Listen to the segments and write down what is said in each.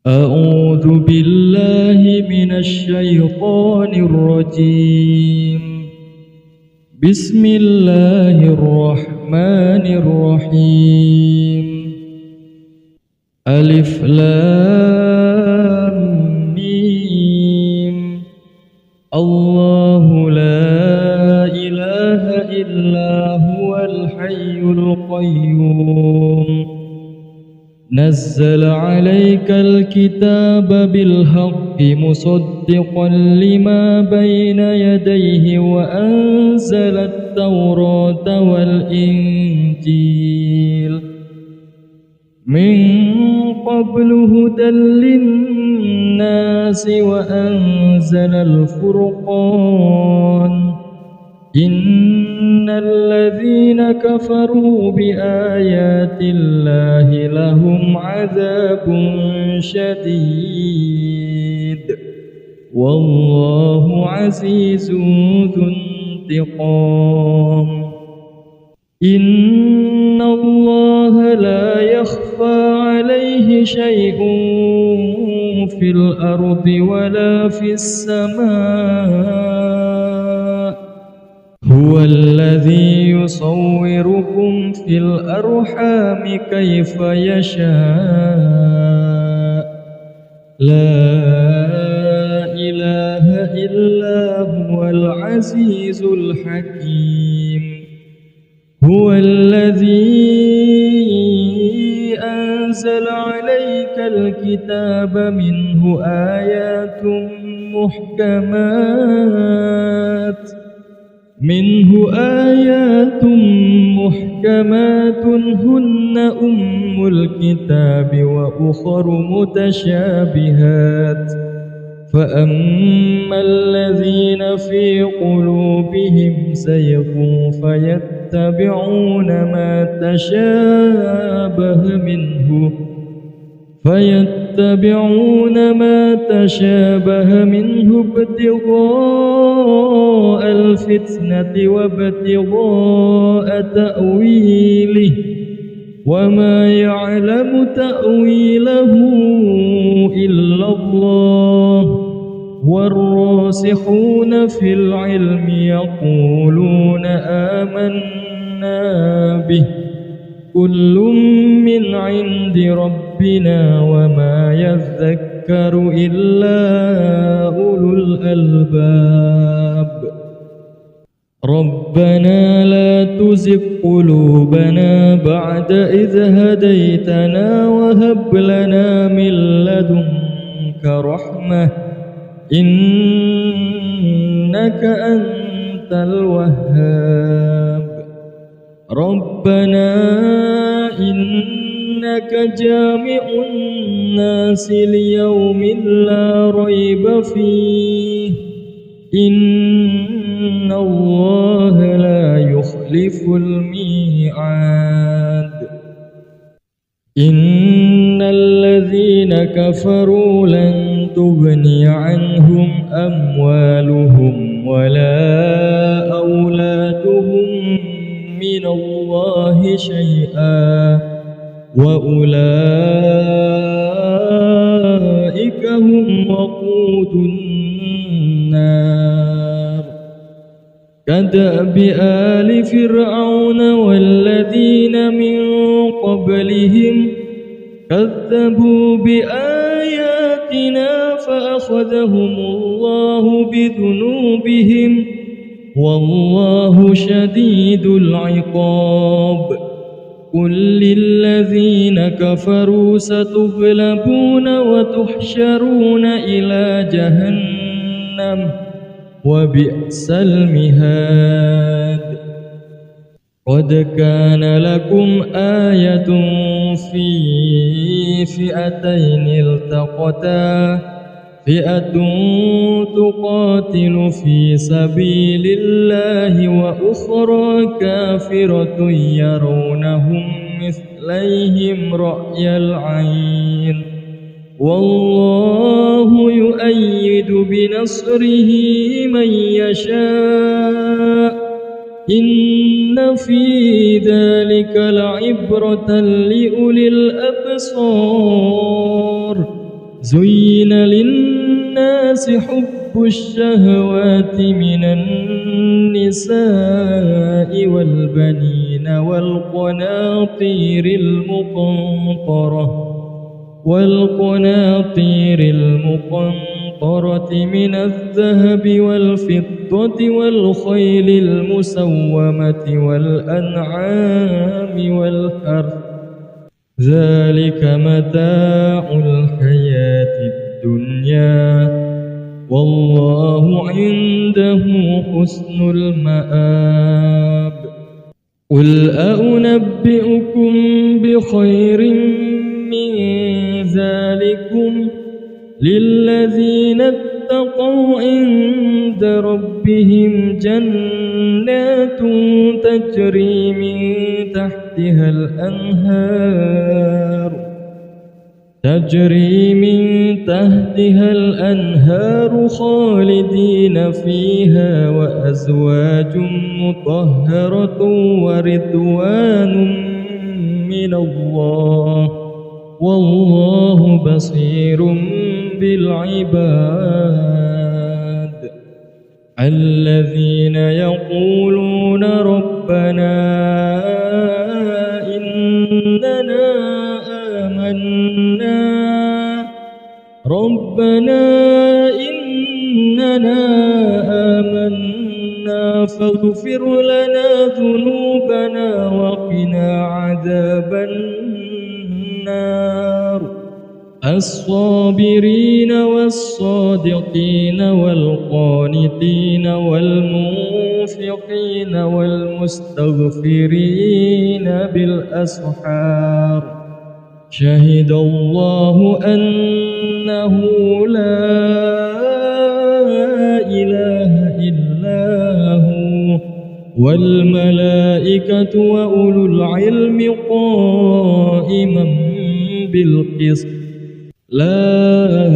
أعوذ بالله من الشيطان الرجيم. بسم الله الرحمن الرحيم. ألف لام ميم. الله لا إله إلا هو الحي القيوم. نزل عليك الكتاب بالحق مصدقا لما بين يديه وأنزل التوراة والإنجيل من قبل هدى للناس وأنزل الفرقان. إن الذين كفروا بآيات الله لهم عذاب شديد والله عزيز ذو انتقام. إن الله لا يخفى عليه شيء في الأرض ولا في السماء. هو الذي يصوركم في الأرحام كيف يشاء. لا إله إلا هو العزيز الحكيم. هو الذي أنزل عليك الكتاب منه آيات محكمات هن أم الكتاب وأخر متشابهات. فأما الذين في قلوبهم زيغ فيتبعون ما تشابه منه ابتغاء الفتنة وابتغاء تأويله وما يعلم تأويله إلا الله. والراسخون في العلم يقولون آمنا به كل من عند ربنا وما يذكر إلا أولو الألباب. ربنا لا تزغ قلوبنا بعد إذ هديتنا وهب لنا من لدنك رحمة إنك أنت الوهاب. ربنا إنك جامع الناس ليوم لا ريب فيه إن الله لا يخلف الميعاد. إن الذين كفروا لن تغني عنهم أموالهم ولا أولادهم من الله شيئا وأولئك هم وقود النار. كدأب آل فرعون والذين من قبلهم كذبوا بآياتنا فأخذهم الله بذنوبهم والله شديد العقاب. قل للذين كفروا ستغلبون وتحشرون إلى جهنم وبئس المهاد. قد كان لكم آية في فئتين التقتا فئة تقاتل في سبيل الله وأخرى كافرة يرونهم مثليهم رأي العين والله يؤيد بنصره من يشاء إن في ذلك لعبرة لأولي الأبصار زين للناس حب الشهوات من النساء والبنين والقناطير المقنطرة من الذهب والفضة والخيل المسومة والأنعام والحرث ذلك متاع الحياة الدنيا والله عنده حسن المآب قل أنبئكم بخير من ذلكم للذين اتقوا عند ربهم جنات تجري من تحتها الأنهار خالدين فيها وأزواج مطهرة ورضوان من الله والله بصير بالعباد الذين يقولون ربنا إننا آمنا فاغفر لنا ذنوبنا وقنا عذاب النار الصابرين والصادقين والقانتين والمنفقين والمستغفرين بالأسحار شهد الله أنه لا إله إلا هو والملائكة وأولو العلم قائما بالقسط لا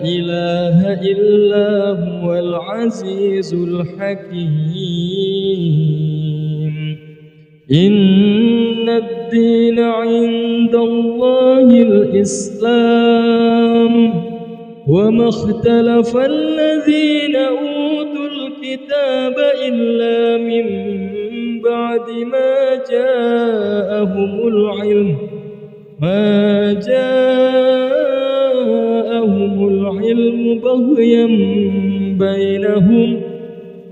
إله إلا هو العزيز الحكيم إن الدين عند الله الإسلام وما اختلف الذين أوتوا الكتاب إلا من بعد ما جاءهم العلم بغيا بينهم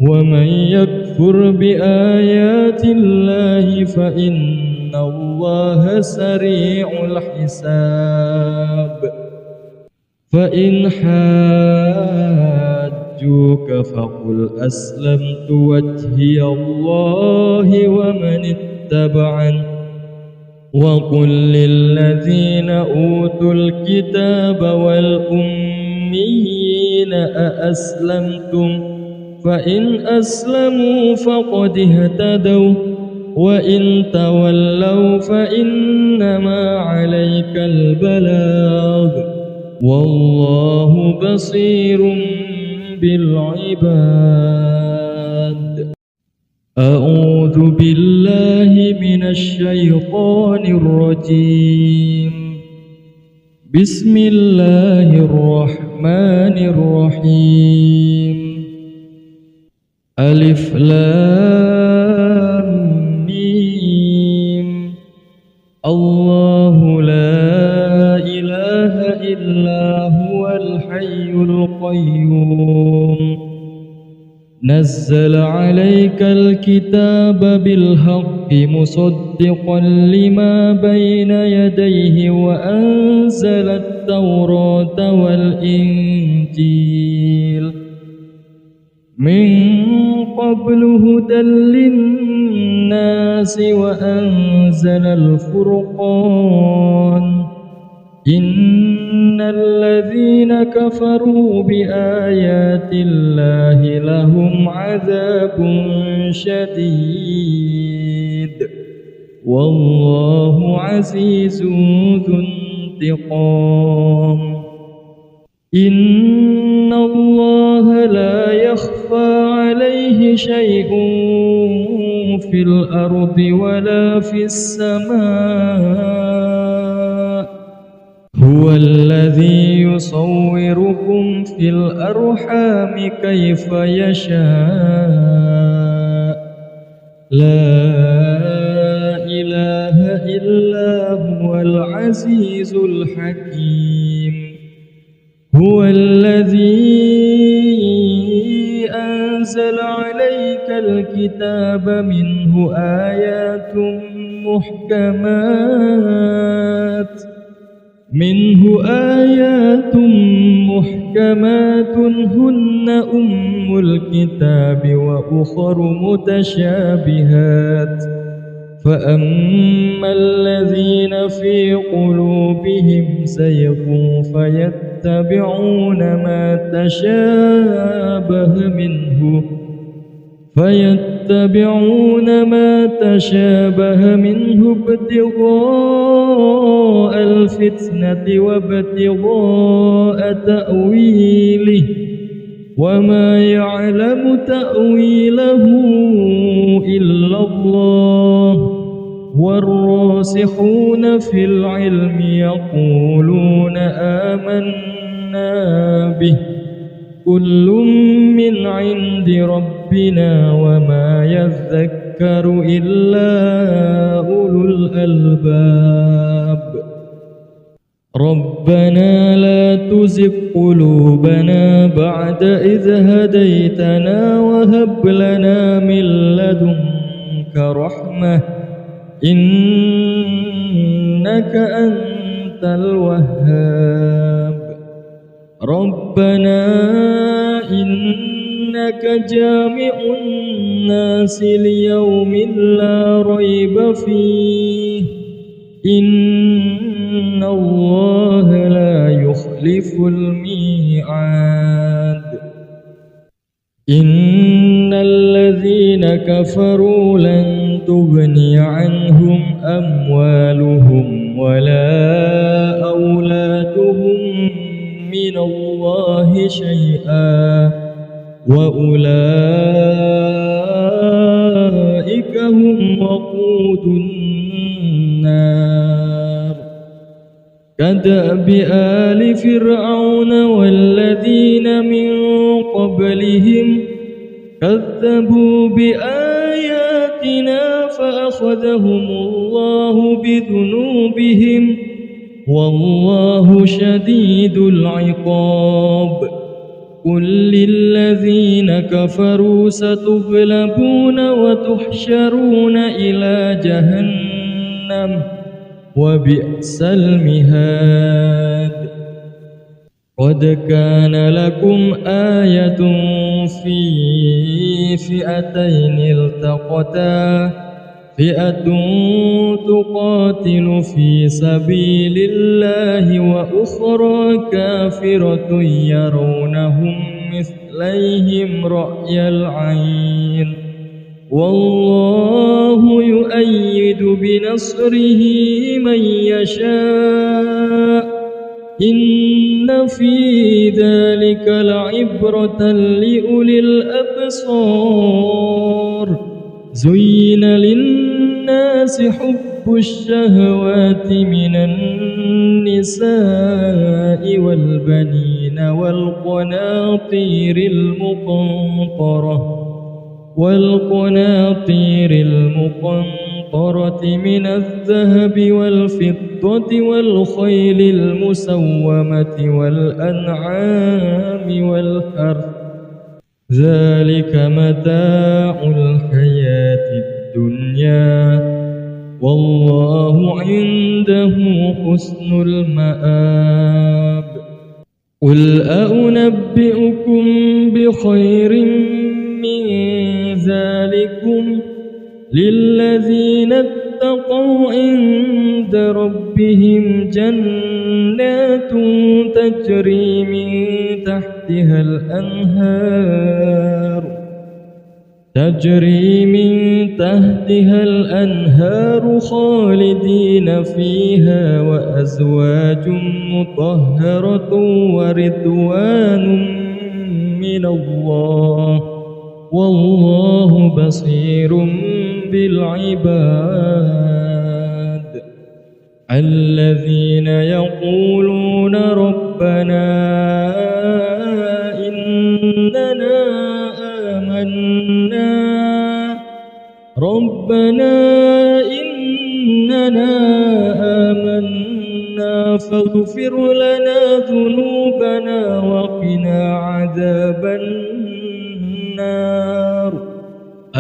ومن يكفر بآيات الله فإن الله سريع الحساب فإن حاجوك فقل أسلمت وجهي الله ومن اتبعني وقل للذين أوتوا الكتاب والأميين أأسلمتم فإن أسلموا فقد اهتدوا وإن تولوا فإنما عليك البلاغ والله بصير بالعباد أعوذ بالله من الشيطان الرجيم بسم الله الرحمن الرحيم ألف لام ميم الله لا إله إلا هو الحي القيوم نزل عليك الكتاب بالحق مصدقا لما بين يديه وأنزل التوراة والإنجيل من قبل هدى للناس وأنزل الفرقان إن الذين كفروا بآيات الله لهم عذاب شديد والله عزيز ذو انتقام إن الله لا يخفى عليه شيء في الأرض ولا في السماء هو الذي يصوركم في الأرحام كيف يشاء لا إله إلا هو العزيز الحكيم هو الذي أنزل عليك الكتاب منه آيات محكمات هن أم الكتاب وأخر متشابهات فأما الذين في قلوبهم زيغ فيتبعون ما تشابه منه ابتغاء الفتنة وابتغاء تأويله وما يعلم تأويله إلا الله والراسخون في العلم يقولون آمنا به كل من عند ربنا وما يذكر إلا أولو الألباب ربنا لا تزغ قلوبنا بعد إذ هديتنا وهب لنا من لدنك رحمة إنك أنت الوهاب ربنا إنك جامع الناس ليوم لا ريب فيه إن الله لا يخلف الميعاد إن الذين كفروا لن تغني عنهم أموالهم ولا أولادهم من الله شيئا وأولئك هم وقود النار كدأب آل فرعون والذين من قبلهم كذبوا بآياتنا فأخذهم الله بذنوبهم والله شديد العقاب قل للذين كفروا ستغلبون وتحشرون إلى جهنم وبئس المهاد قد كان لكم آية في فئتين التقتا فئة تقاتل في سبيل الله وأخرى كافرة يرونهم مثليهم رأي العين والله يؤيد بنصره من يشاء إن في ذلك لعبرة لأولي الأبصار زين للناس حب الشهوات من النساء والبنين والقناطير المقنطرة من الذهب والفضة والخيل المسومة والأنعام والحرث ذلك متاع الحياة الدنيا والله عنده حسن المآب قل أنبئكم بخير من ذلكم للذين اتقوا عند ربهم جنات تجري من تحتها الأنهار خالدين فيها وأزواج مطهرة ورضوان من الله والله بصير بالعباد الذين يقولون ربنا إننا آمنا فاغفر لنا ذنوبنا وقنا عذاب النار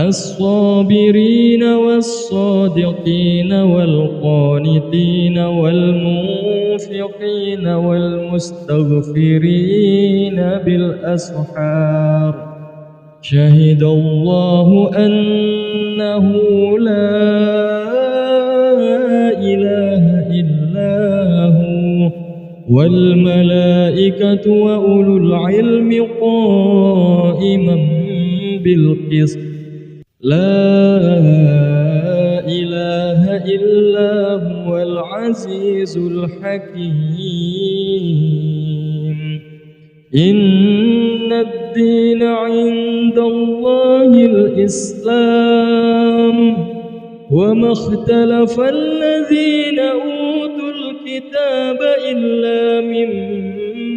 الصابرين والصادقين والقانتين والمنفقين والمستغفرين بالأسحار شهد الله أنه لا إله إلا هو والملائكة وأولو العلم قائما بالقسط لا إله إلا هو العزيز الحكيم إن الدين عند الله الإسلام وما اختلف الذين أوتوا الكتاب إلا من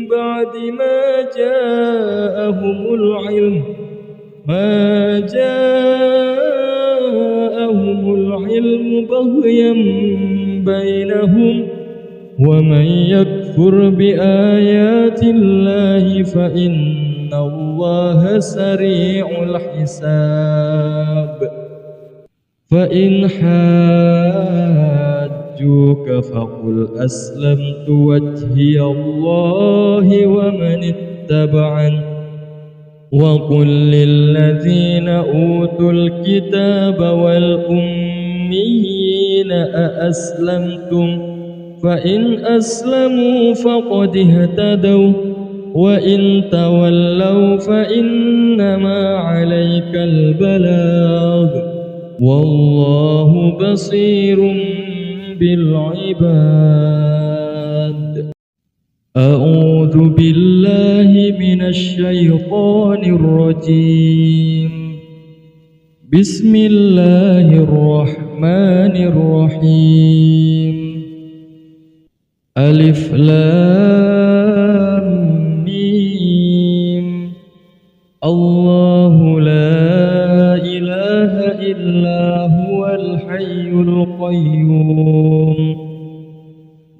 بعد ما جاءهم العلم بغيا بينهم ومن يكفر بآيات الله فإن الله سريع الحساب فإن حاجوك فقل أسلمت وجهي الله ومن اتبعني وقل للذين أوتوا الكتاب والأميين أأسلمتم فإن أسلموا فقد اهتدوا وإن تولوا فإنما عليك البلاغ والله بصير بالعباد أعوذ بالله من الشيطان الرجيم بسم الله الرحمن الرحيم ألف لام ميم الله لا إله إلا هو الحي القيوم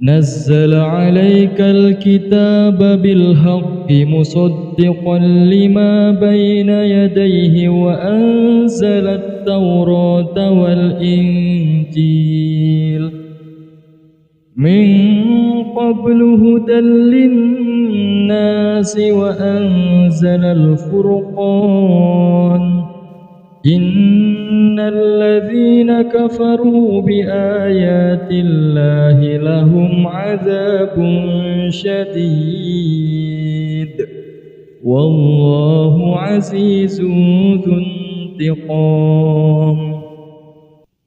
نزل عليك الكتاب بالحق مصدقا لما بين يديه وأنزل التوراة والإنجيل من قبل هدى للناس وأنزل الفرقان إن الذين كفروا بآيات الله لهم عذاب شديد والله عزيز ذو انتقام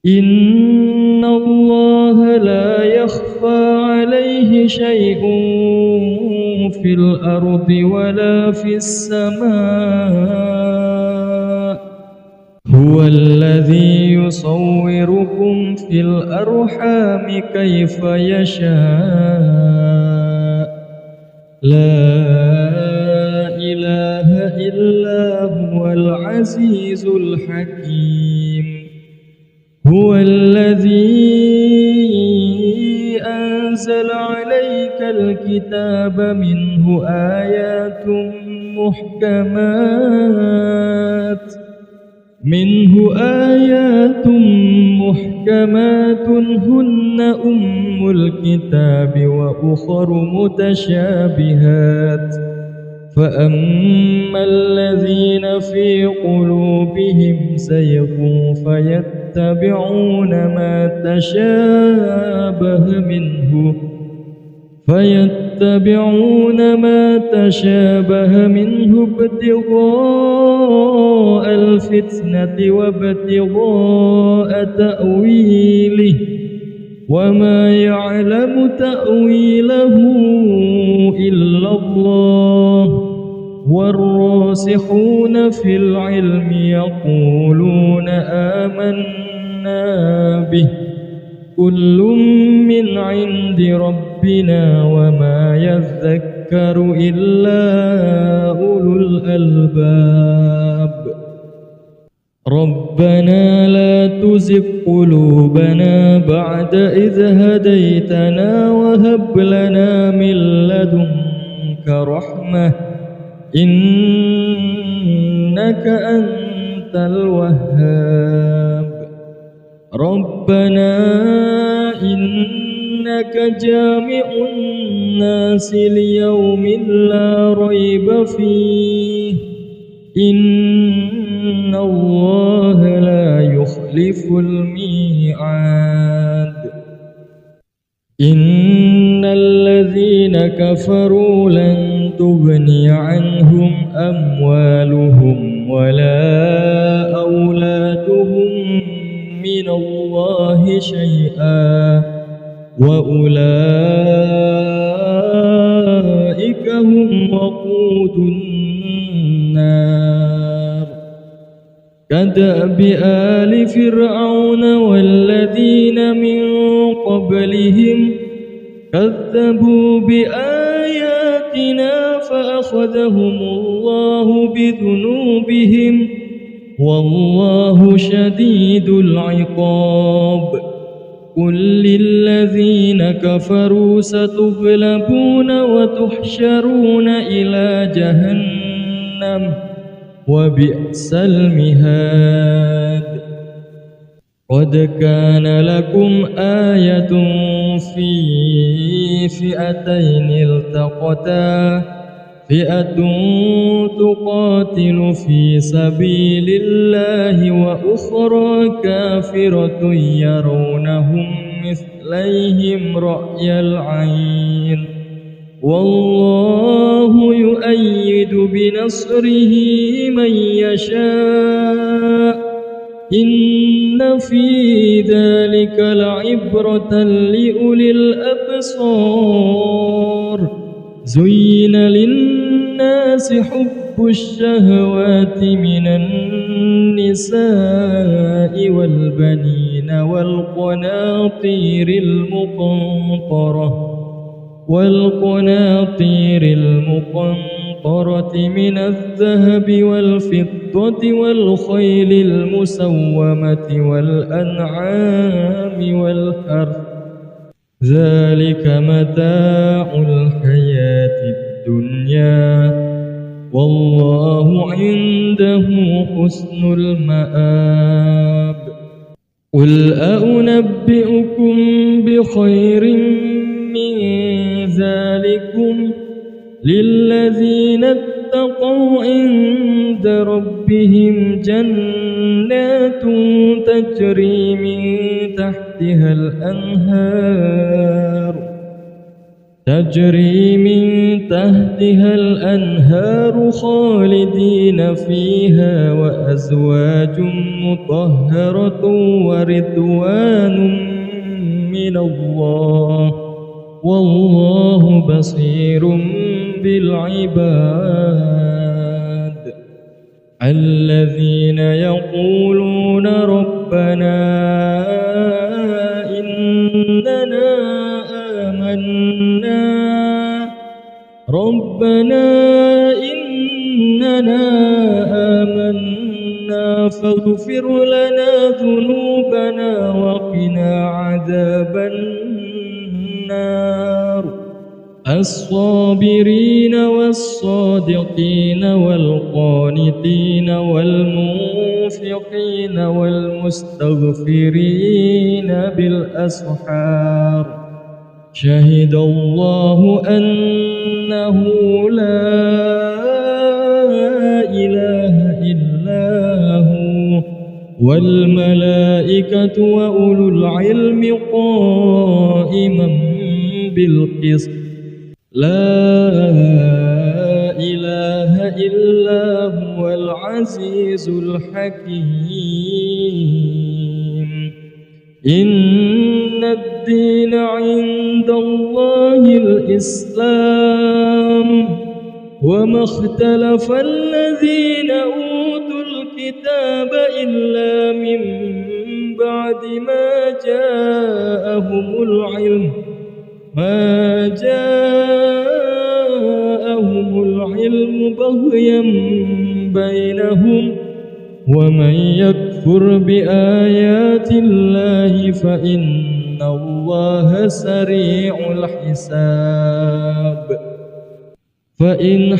إن الله لا يخفى عليه شيء في الأرض ولا في السماء هو الذي يصوركم في الأرحام كيف يشاء لا إله إلا هو العزيز الحكيم هو الذي أنزل عليك الكتاب منه آيات محكمات هن أم الكتاب وأخر متشابهات فأما الذين في قلوبهم زيغ فيتبعون ما تشابه منه ابتغاء الفتنة وابتغاء تأويله وما يعلم تأويله إلا الله والراسخون في العلم يقولون آمنا به كل من عند ربنا وما يذكر إلا أولو الألباب. ربنا لا تزغ قلوبنا بعد إذ هديتنا وهب لنا من لدنك رحمة إنك أنت الوهاب. ربنا إنك جامع الناس ليوم لا ريب فيه إن الله لا يخلف الميعاد. إن الذين كفروا لن تغني عنهم أموالهم ولا أولادهم من الله شيئا وأولئك هم وقود النار. كدأب آل فرعون والذين من قبلهم كذبوا بآياتنا فأخذهم الله بذنوبهم والله شديد العقاب. قل للذين كفروا ستغلبون وتحشرون إلى جهنم وبئس المهاد. قد كان لكم آية في فئتين التقتا فئة تقاتل في سبيل الله وأخرى كافرة يرونهم مثليهم رأي العين والله يؤيد بنصره من يشاء إن في ذلك لعبرة لأولي الأبصار. زين للناس حب الشهوات من النساء والبنين والقناطير المقنطرة من الذهب والفضة والخيل المسومة والأنعام والحرث ذلك متاع الحياة الدنيا والله عنده حسن المآب. قل أنبئكم بخير من ذلكم للذين اتقوا عند ربهم جنات تجري من تحتها الأنهار خالدين فيها وأزواج مطهرة ورضوان من الله والله بصير بالعباد. الذين يقولون ربنا إننا آمنا فاغفر لنا ذنوبنا وقنا عذاب النار. الصابرين والصادقين والقانتين والمنفقين والمستغفرين بالأسحار. شهد الله أنه لا إله إلا هو والملائكة وأولو العلم قائما بالقسط. لا إله إلا هو العزيز الحكيم. إن الدين عند الله الإسلام وما اختلف الذين أوتوا الكتاب إلا من بعد ما جاءهم العلم ما جاءهم العلم بغيا بينهم ومن يكفر بآيات الله فإن الله سريع الحساب فإن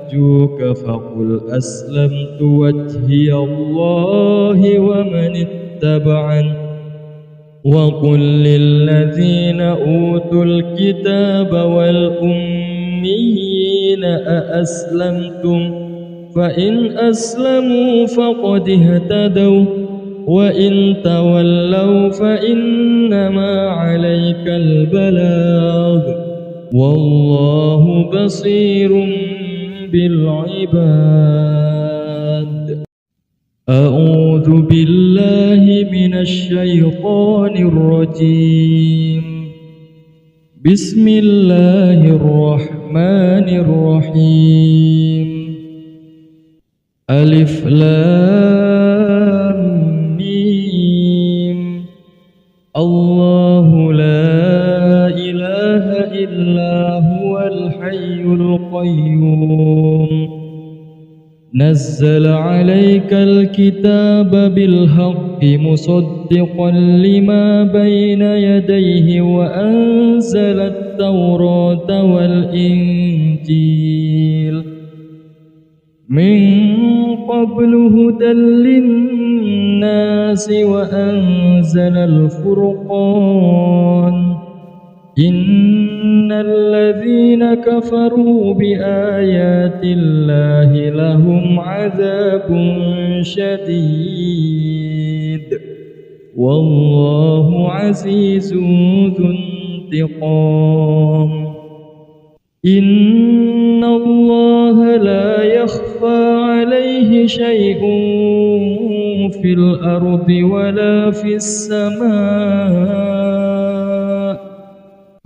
حاجوك فقل أسلمت وجهي الله ومن اتبعني وقل للذين أوتوا الكتاب والأميين أأسلمتم فإن أسلموا فقد اهتدوا وإن تولوا فإنما عليك البلاغ والله بصير بالعباد. أعوذ بالله من الشيطان الرجيم. بسم الله الرحمن الرحيم. ألف لام ميم. الله لا إله إلا هو الحي القيوم نزل عليك الكتاب بالحق مصدقا لما بين يديه وأنزل التوراة والإنجيل من قبل هدى للناس وأنزل الفرقان إن الذين كفروا بآيات الله لهم عذاب شديد والله عزيز ذو انتقام. إن الله لا يخفى عليه شيء في الأرض ولا في السماء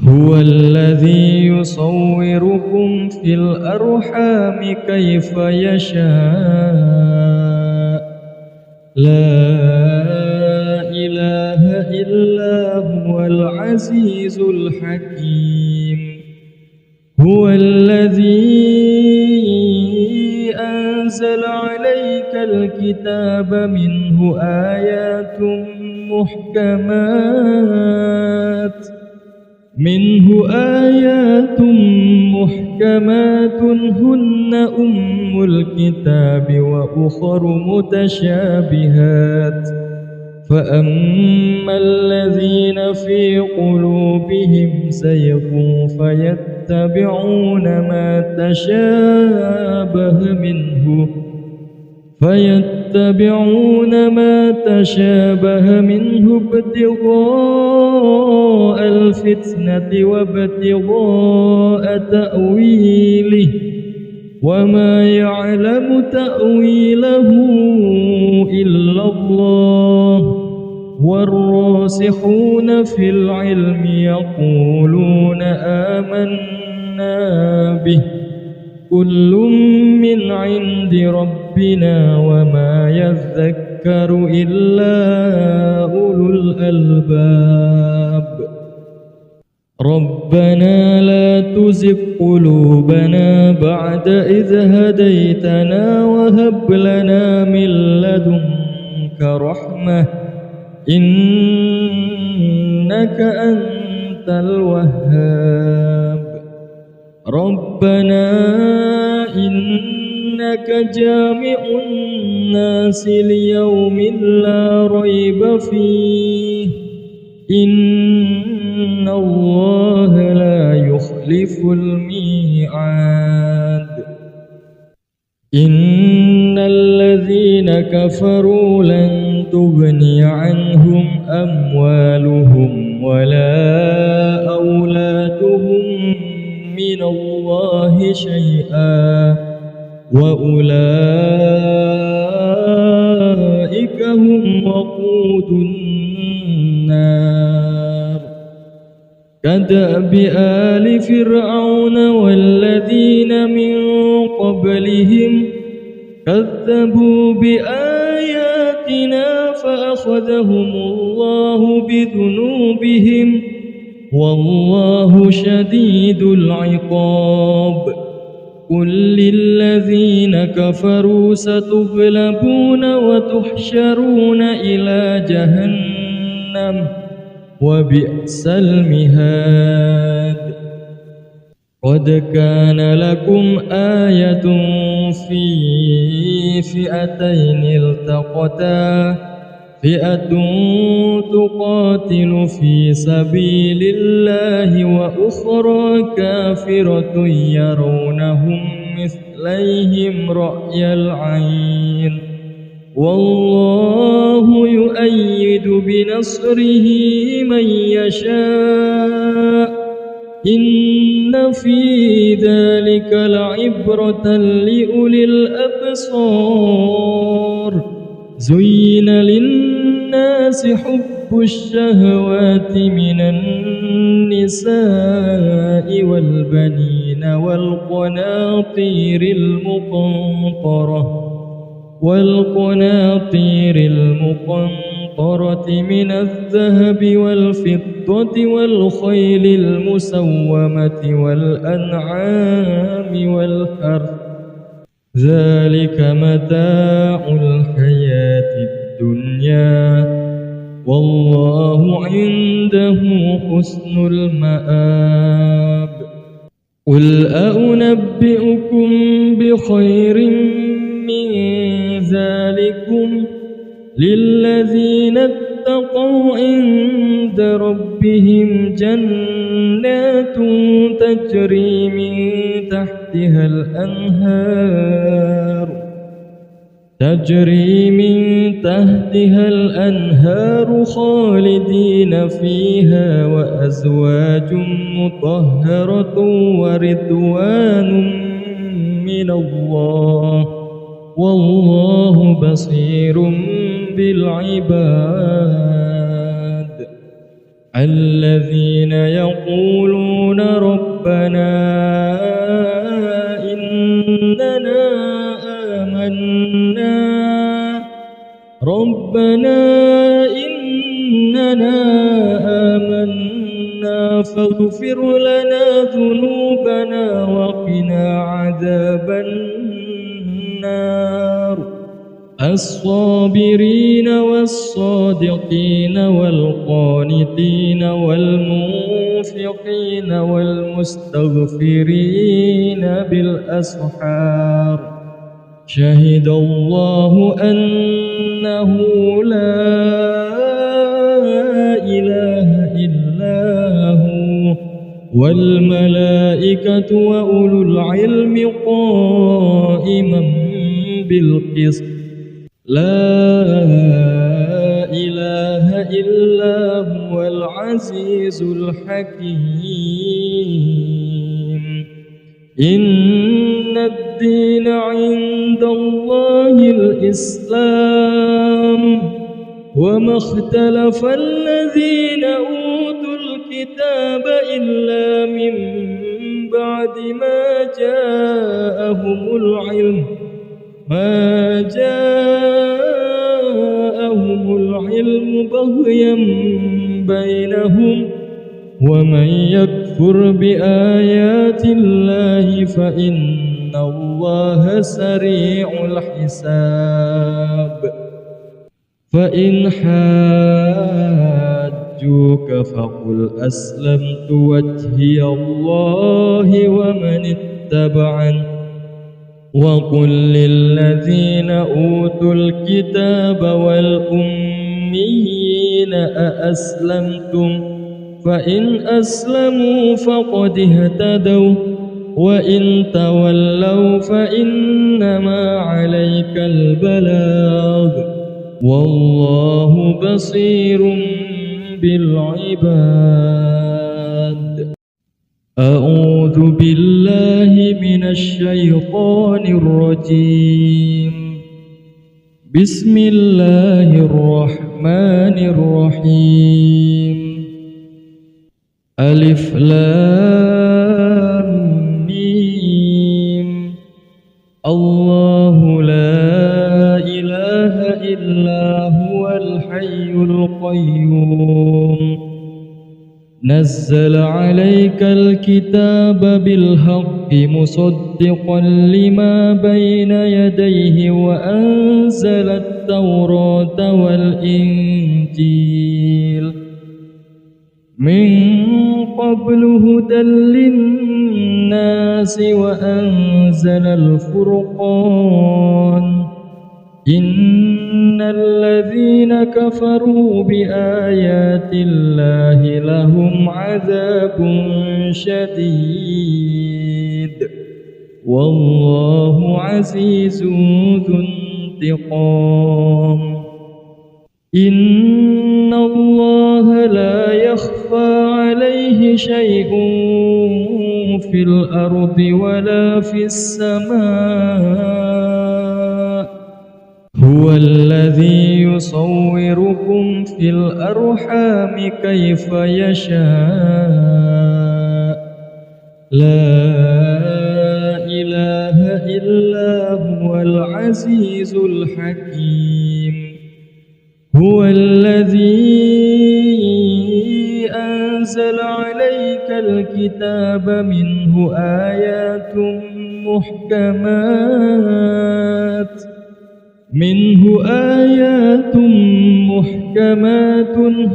هو الذي يصوركم في الأرحام كيف يشاء لا إله إلا هو العزيز الحكيم. هو الذي أنزل عليك الكتاب منه آيات محكمات هن أم الكتاب وأخر متشابهات فأما الذين في قلوبهم زيغ فيتبعون ما تشابه منه ابتغاء الفتنة وابتغاء تأويله وما يعلم تأويله إلا الله والراسخون في العلم يقولون آمنا به كل من عند ربنا وما يذكر إلا أولو الألباب. ربنا لا تزغ قلوبنا بعد إذ هديتنا وهب لنا من لدنك رحمة إنك أنت الوهاب. ربنا إنك جامع الناس ليوم لا ريب فيه إن الله لا يخلف الميعاد. إن الذين كفروا لن تغني عنهم أموالهم ولا أولادهم من الله شيئا وأولئك هم وقود النار. كدأب آل فرعون والذين من قبلهم كذبوا بآياتنا فأخذهم الله بذنوبهم والله شديد العقاب قل للذين كفروا ستغلبون وتحشرون إلى جهنم وبئس المهاد قد كان لكم آية في فئتين التقتا فئة تقاتل في سبيل الله وأخرى كافرة يرونهم مثليهم رأي العين والله يؤيد بنصره من يشاء إن في ذلك لعبرة لأولي الأبصار زين للناس حب الشهوات من النساء والبنين والقناطير المقنطرة من الذهب والفضة والخيل المسومة والأنعام والحرث ذلك متاع الحياة الدنيا والله عنده حسن المآب قل أنبئكم بخير من ذلكم للذين اتقوا عند ربهم جنات تجري من تحتها الأنهار خالدين فيها وأزواج مطهرة ورضوان من الله والله بصير بالعباد الذين يقولون ربنا إننا آمنا فاغفر لنا ذنوبنا وقنا عذاب النار الصابرين والصادقين والقانتين والمنفقين والمستغفرين بالأسحار شهد الله أنه لا إله إلا هو والملائكة وأولو العلم قائما بالقسط لا إله إلا هو العزيز الحكيم إن الدين عند الله الإسلام وما اختلف الذين أوتوا الكتاب إلا من بعد ما جاءهم العلم بغيا بينهم ومن يكفر بآيات الله فإن الله سريع الحساب فإن حاجوك فقل أسلمت وجهي الله ومن اتبعني وقل للذين أوتوا الكتاب والأميين أأسلمتم فإن أسلموا فقد اهتدوا وإن تولوا فإنما عليك البلاغ والله بصير بالعباد أعوذ بالله من الشيطان الرجيم بسم الله الرحمن الرحيم ألف لام ميم الله لا إله إلا هو الحي القيوم نزل عليك الكتاب بالحق مصدقا لما بين يديه وأنزل التوراة والإنجيل من قبل هدى للناس وأنزل الفرقان إن الذين كفروا بآيات الله لهم عذاب شديد والله عزيز ذو انتقام إن الله لا يخفى عليه شيء في الأرض ولا في السماء هو الذي يصوركم في الأرحام كيف يشاء لا إله إلا هو العزيز الحكيم هو الذي أنزل عليك الكتاب منه آيات محكمات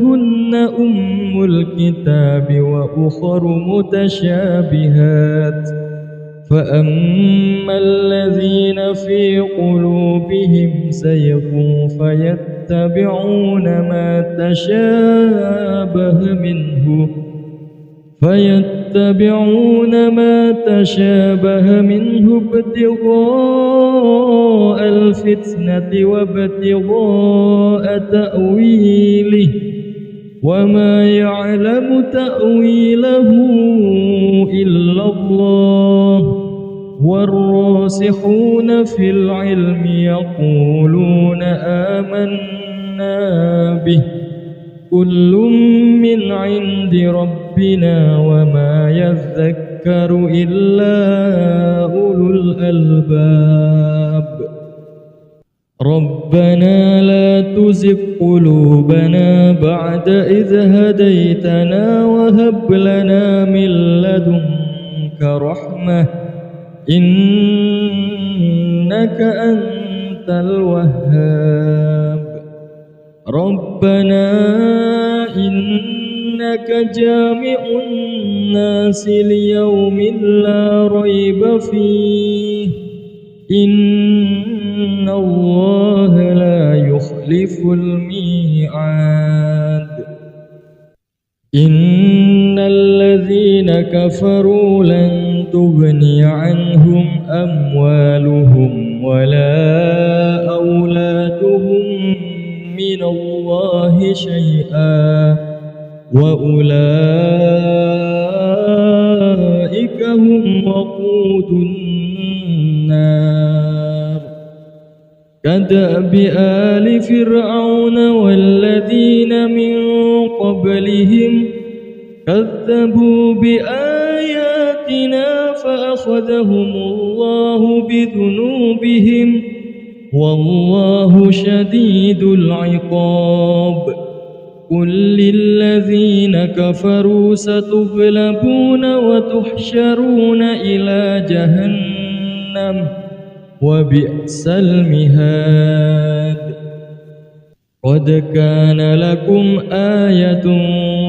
هن أم الكتاب وأخر متشابهات فأما الذين في قلوبهم زيغ فيتبعون ما تشابه منه ابتغاء الفتنة وابتغاء تأويله وما يعلم تأويله إلا الله والراسخون في العلم يقولون آمنا به كل من عند ربنا وما يذكر إلا أولو الألباب ربنا لا تزغ قلوبنا بعد إذ هديتنا وهب لنا من لدنك رحمة إنك أنت الوهاب ربنا إنك جامع الناس ليوم لا ريب فيه إن الله لا يخلف الميعاد إن الذين كفروا لن تغني عنهم أموالهم ولا أولادهم من الله شيئا وأولئك هم وقود النار كدأب آل فرعون والذين من قبلهم كذبوا بآياتنا فأخذهم الله بذنوبهم والله شديد العقاب قل للذين كفروا ستغلبون وتحشرون إلى جهنم وبئس المهاد قد كان لكم آية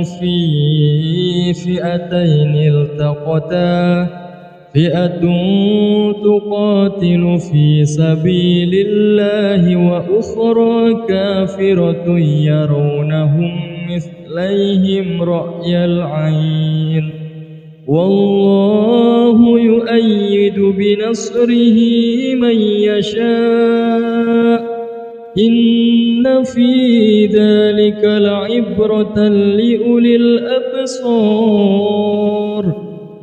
في فئتين التقتا فئة تقاتل في سبيل الله وأخرى كافرة يرونهم مثليهم رأي العين والله يؤيد بنصره من يشاء إن في ذلك لعبرة لأولي الأبصار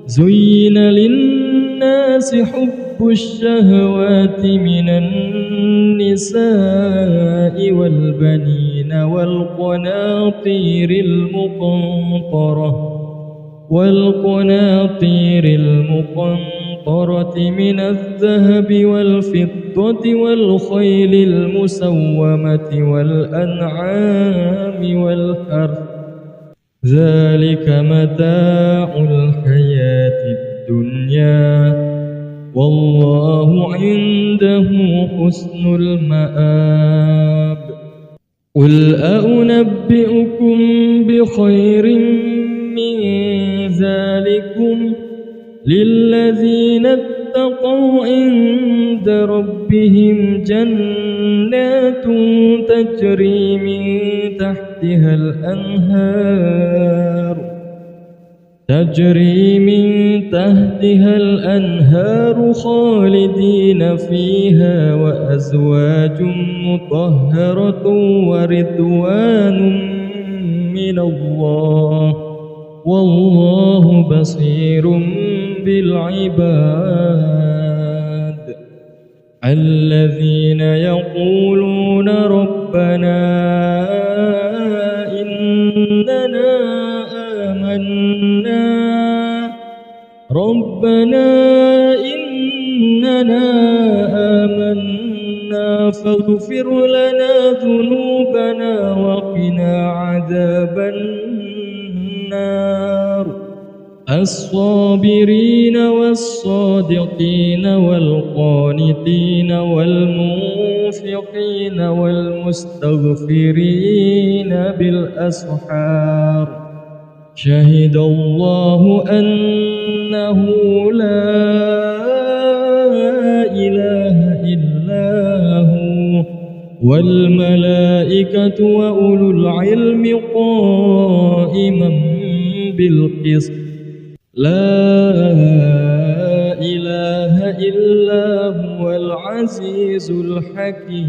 زين للناس حب الشهوات من النساء والبنين والقناطير المقنطرة من الذهب والفضة والخيل المسومة والأنعام والحرث ذلك متاع الحياة الدنيا والله عنده حسن المآب قل أنبئكم بخير من ذلكم للذين اتقوا عند ربهم جنات تجري من تحتها الأنهار خالدين فيها وأزواج مطهرة ورضوان من الله والله بصير بالعباد الذين يقولون ربنا إننا آمنا فاغفر لنا ذنوبنا وقنا عذاب النار الصابرين والصادقين والقانتين والمنفقين والمستغفرين بالأسحار شهد الله أنه لا إله إلا هو والملائكة وأولو العلم قائما بالقسط لا إله إلا هو العزيز الحكيم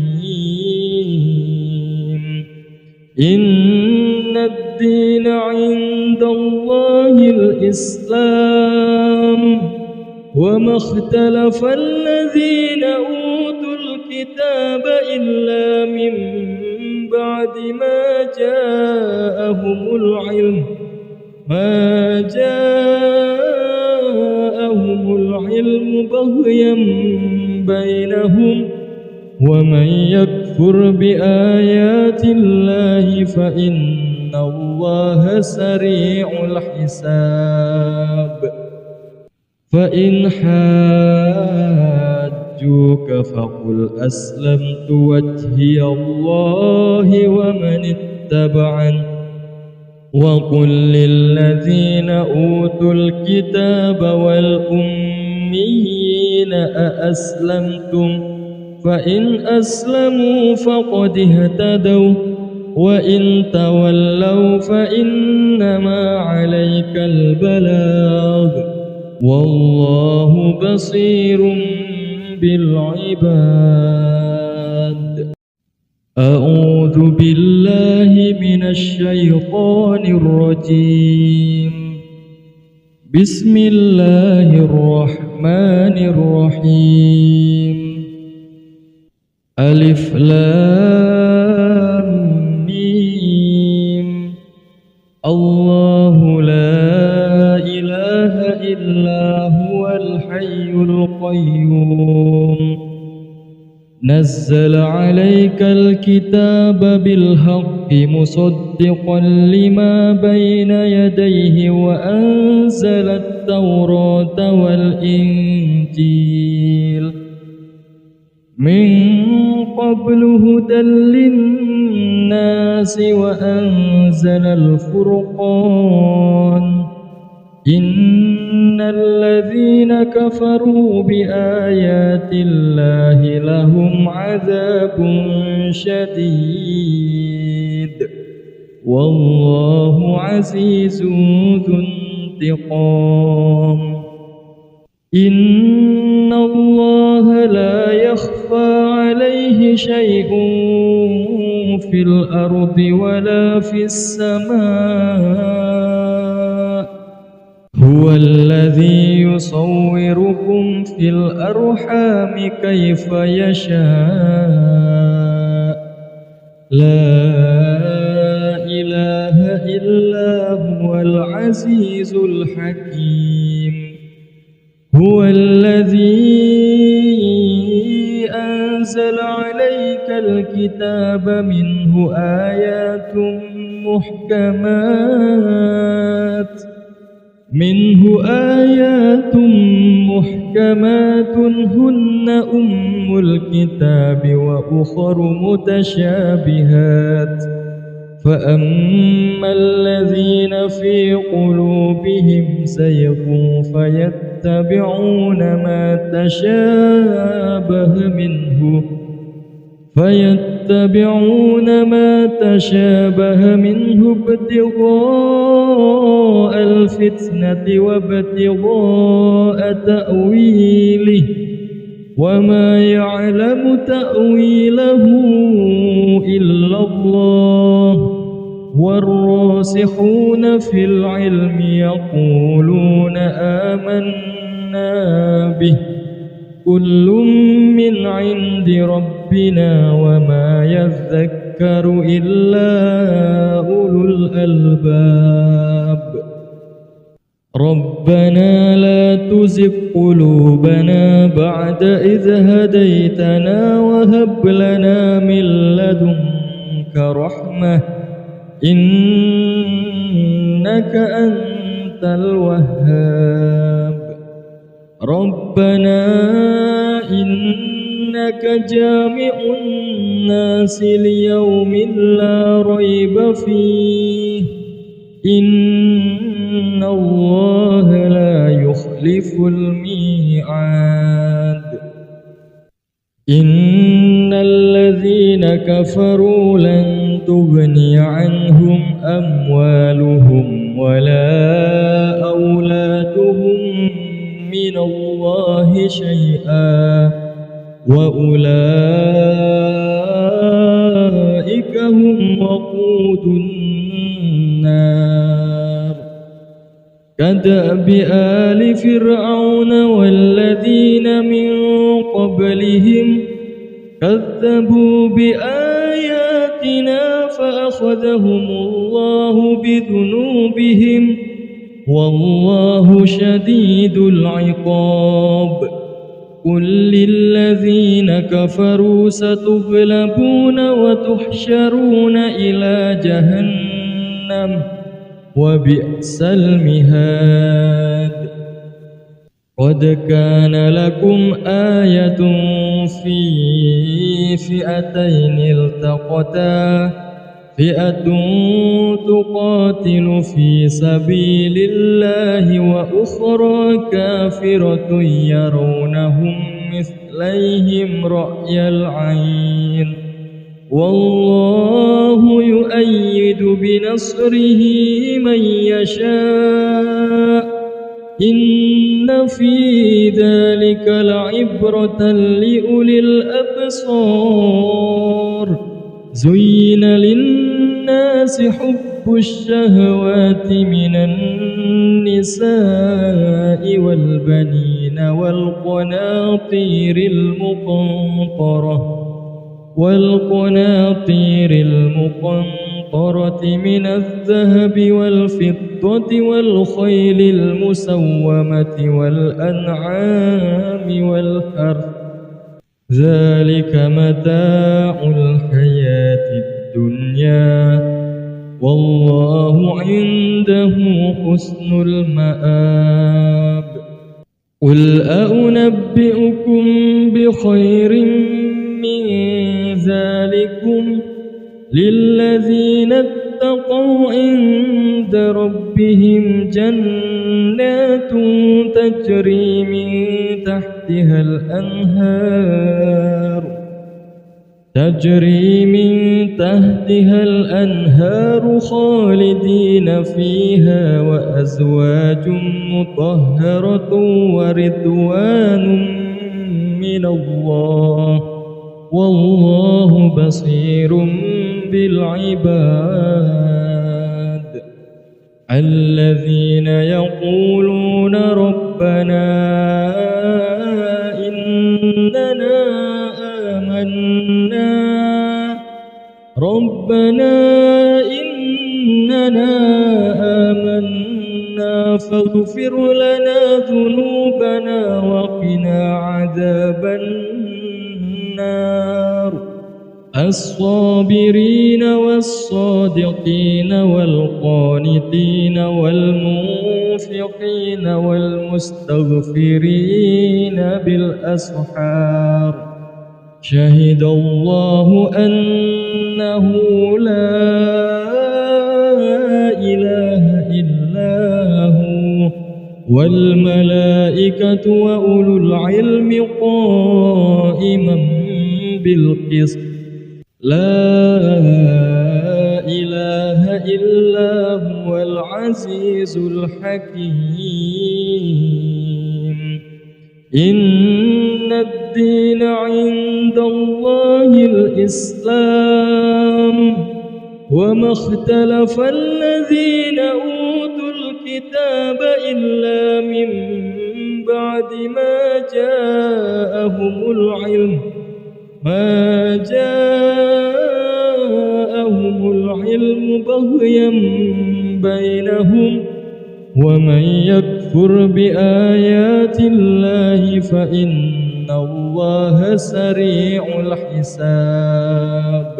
إن الدين عند الله الإسلام وما اختلف الذين أوتوا الكتاب إلا من بعد ما جاءهم العلم بغيا بينهم ومن يكفر بآيات الله فإن الله سريع الحساب فإن حاجوك فقل أسلمت وجهي الله ومن اتبعني وقل للذين أوتوا الكتاب والأميين أأسلمتم فإن أسلموا فقد اهتدوا وإن تولوا فإنما عليك البلاغ والله بصير بالعباد أعوذ بالله من الشيطان الرجيم بسم الله الرحمن الرحيم ألف لام ميم الله لا إله إلا هو الحي القيوم نزل عليك الكتاب بالحق مصدقا لما بين يديه وأنزل التوراة والإنجيل من قبل هدى للناس وأنزل الفرقان إن الذين كفروا بآيات الله لهم عذاب شديد والله عزيز ذو انتقام إن الله لا يخفى عليه شيء في الأرض ولا في السماء هو الذي يصوركم في الأرحام كيف يشاء لا إله إلا هو العزيز الحكيم هو الذي أنزل عليك الكتاب منه آيات محكمات منه آيات محكمات هن أم الكتاب وأخر متشابهات فأما الذين في قلوبهم زيغ فيتبعون ما تشابه منه ابتغاء الفتنة وابتغاء تأويله وما يعلم تأويله إلا الله والراسخون في العلم يقولون آمنا به كل من عند ربنا وما يذكر إلا أولو الألباب ربنا لا تزغ قلوبنا بعد إذ هديتنا وهب لنا من لدنك رحمة إنك أنت الوهاب ربنا إنك جامع الناس ليوم لا ريب فيه إن الله لا يخلف الميعاد إن الذين كفروا لن تغني عنهم أموالهم ولا أولادهم من الله شيئا وأولئك هم وقود النار كدأب آل فرعون والذين من قبلهم كذبوا بآياتنا فأخذهم الله بذنوبهم والله شديد العقاب قل للذين كفروا ستغلبون وتحشرون إلى جهنم وبئس المهاد قد كان لكم آية في فئتين التقتا فئة تقاتل في سبيل الله وأخرى كافرة يرونهم مثليهم رأي العين والله يؤيد بنصره من يشاء إن في ذلك لعبرة لأولي الأبصار زين للناس حب الشهوات من النساء والبنين والقناطير المقنطرة من الذهب والفضة والخيل المسومة والأنعام والحرث ذلك متاع الحياة الدنيا والله عنده حسن المآب قل أنبئكم بخير من ذلكم للذين اتقوا عند ربهم جنات تجري من تحتها الأنهار خالدين فيها وأزواج مطهرة ورضوان من الله والله بصير بالعباد الذين يقولون ربنا إننا آمنا فاغفر لنا ذنوبنا وقنا عذاب النار الصابرين والصادقين والقانتين والمنفقين والمستغفرين بالأسحار شهد الله أنه لا إله إلا هو والملائكة وأولو العلم قائما بالقسط لا إله إلا هو العزيز الحكيم إن الدين عند الله الإسلام وما اختلف الذين أوتوا الكتاب إلا من بعد ما جاءهم العلم بغيا بينهم ومن يكفر بآيات الله فإن الله سريع الحساب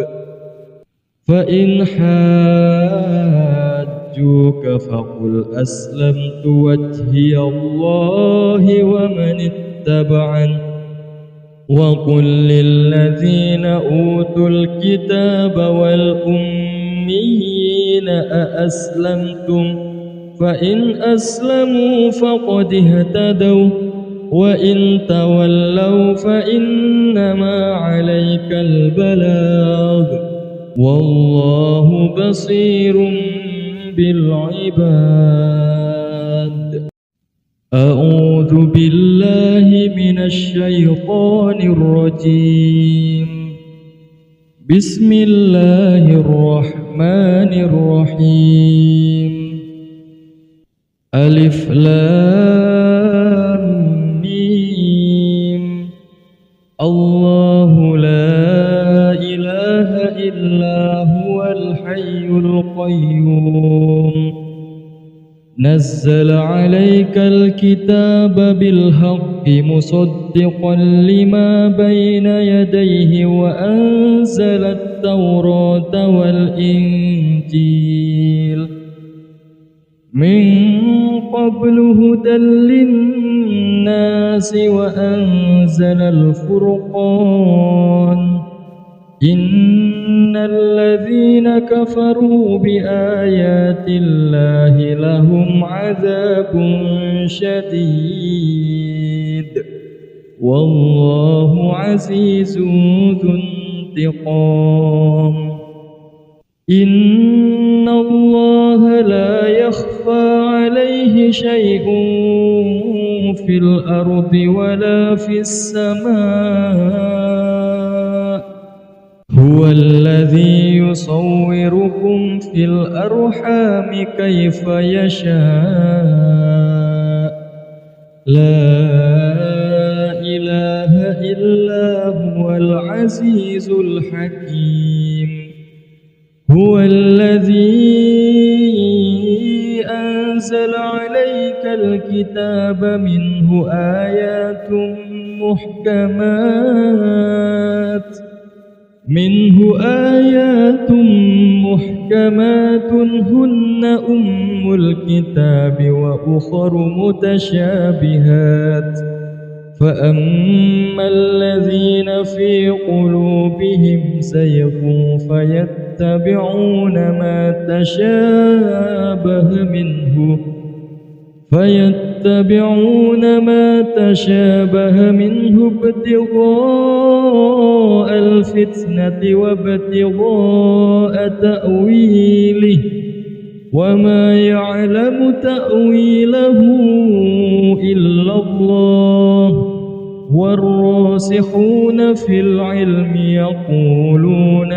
فإن حاجوك فقل أسلمت وجهي الله ومن اتبعني وقل للذين أوتوا الكتاب والأميين أأسلمتم فإن أسلموا فقد اهتدوا وإن تولوا فإنما عليك البلاغ والله بصير بالعباد أعوذ بالله من الشيطان الرجيم بسم الله الرحمن الرحيم ألف لام ميم الله لا إله إلا هو الحي القيوم نزل عليك الكتاب بالحق مصدقا لما بين يديه وأنزل التوراة والإنجيل من قبل هدى للناس وأنزل الفرقان إن الذين كفروا بآيات الله لهم عذاب شديد والله عزيز ذو انتقام إن الله لا يخفى عليه شيء في الأرض ولا في السماء هو الذي يصوركم في الأرحام كيف يشاء لا إله إلا هو العزيز الحكيم هو الذي أنزل عليك الكتاب منه آيات محكمات هن أم الكتاب وأخر متشابهات فأما الذين في قلوبهم زيغ فيتبعون ما تشابه منه ابتغاء الفتنة وابتغاء تأويله وما يعلم تأويله إلا الله والراسخون في العلم يقولون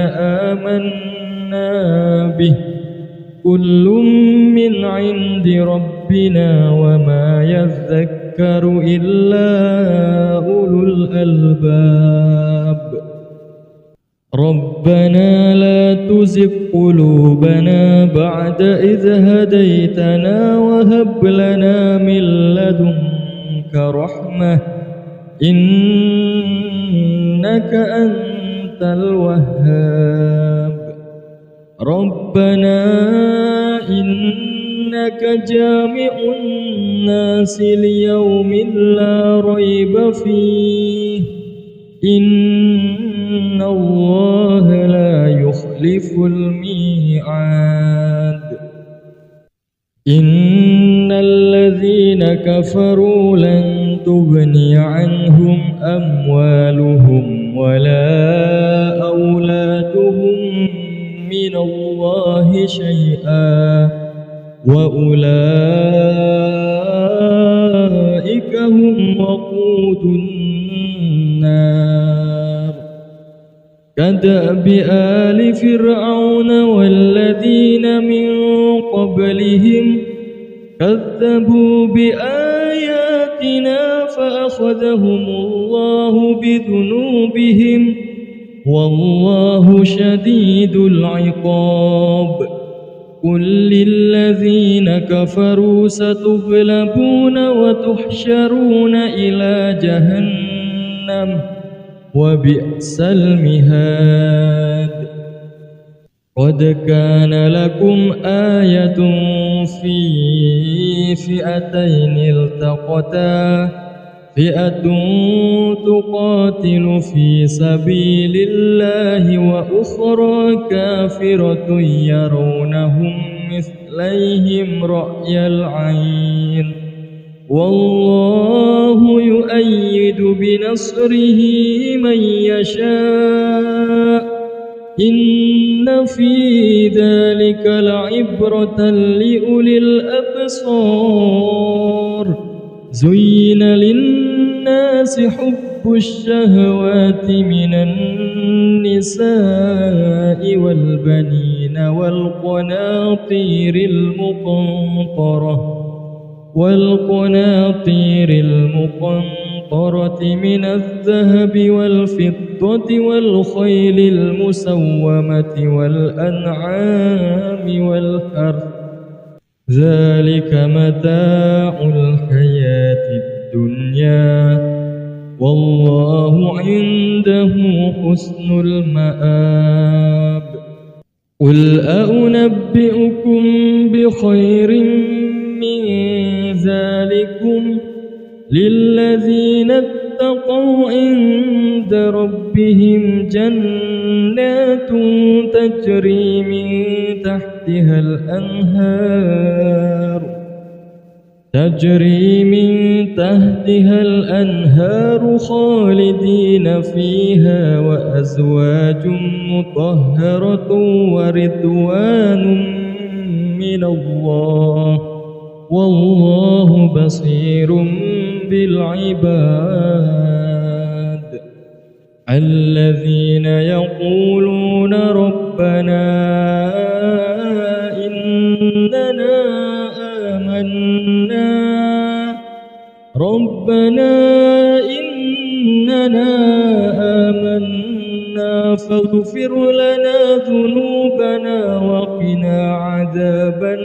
آمنا به كل من عند ربنا وما يذكر إلا أولو الألباب ربنا لا تزغ قلوبنا بعد إذ هديتنا وهب لنا من لدنك رحمة إنك أنت أنت الوهاب ربنا إنك جامع الناس ليوم لا ريب فيه إن الله لا يخلف الميعاد إن الذين كفروا لن تغني عنهم أموالهم ولا أولادهم من الله شيئا وأولئك هم وقود النار كدأب آل فرعون والذين من قبلهم كذبوا بآياتنا فأخذهم الله بذنوبهم والله شديد العقاب قل للذين كفروا ستغلبون وتحشرون إلى جهنم وبئس المهاد قد كان لكم آية في فئتين التقتا فئة تقاتل في سبيل الله وأخرى كافرة يرونهم مثليهم رأي العين والله يؤيد بنصره من يشاء إن في ذلك لعبرة لأولي الأبصار زين للناس حب الشهوات من النساء والبنين والقناطير المقنطرة من الذهب والفضة والخيل المسومة والأنعام والحرث ذلك متاع الحياة الدنيا والله عنده حسن المآب قل أنبئكم بخير من ذلكم للذين اتقوا عند ربهم جنات تجري من تحتها الأنهار خالدين فيها وأزواج مطهرة ورضوان من الله والله بصير بالعباد الذين يقولون ربنا إننا آمنا فاغفر لنا ذنوبنا وقنا عذاب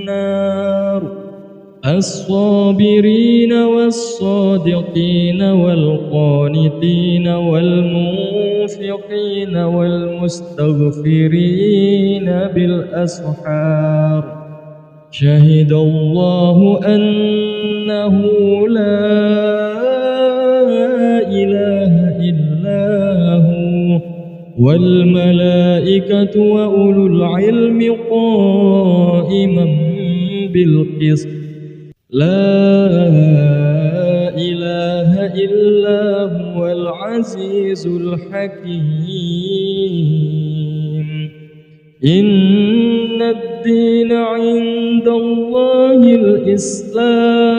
النار الصابرين والصادقين والقانتين والمنفقين والمستغفرين بالأسحار شهد الله أنه لا إله إلا هو والملائكة وأولو العلم قائما بالقسط لا إله إلا هو العزيز الحكيم إن الدين عند الله الإسلام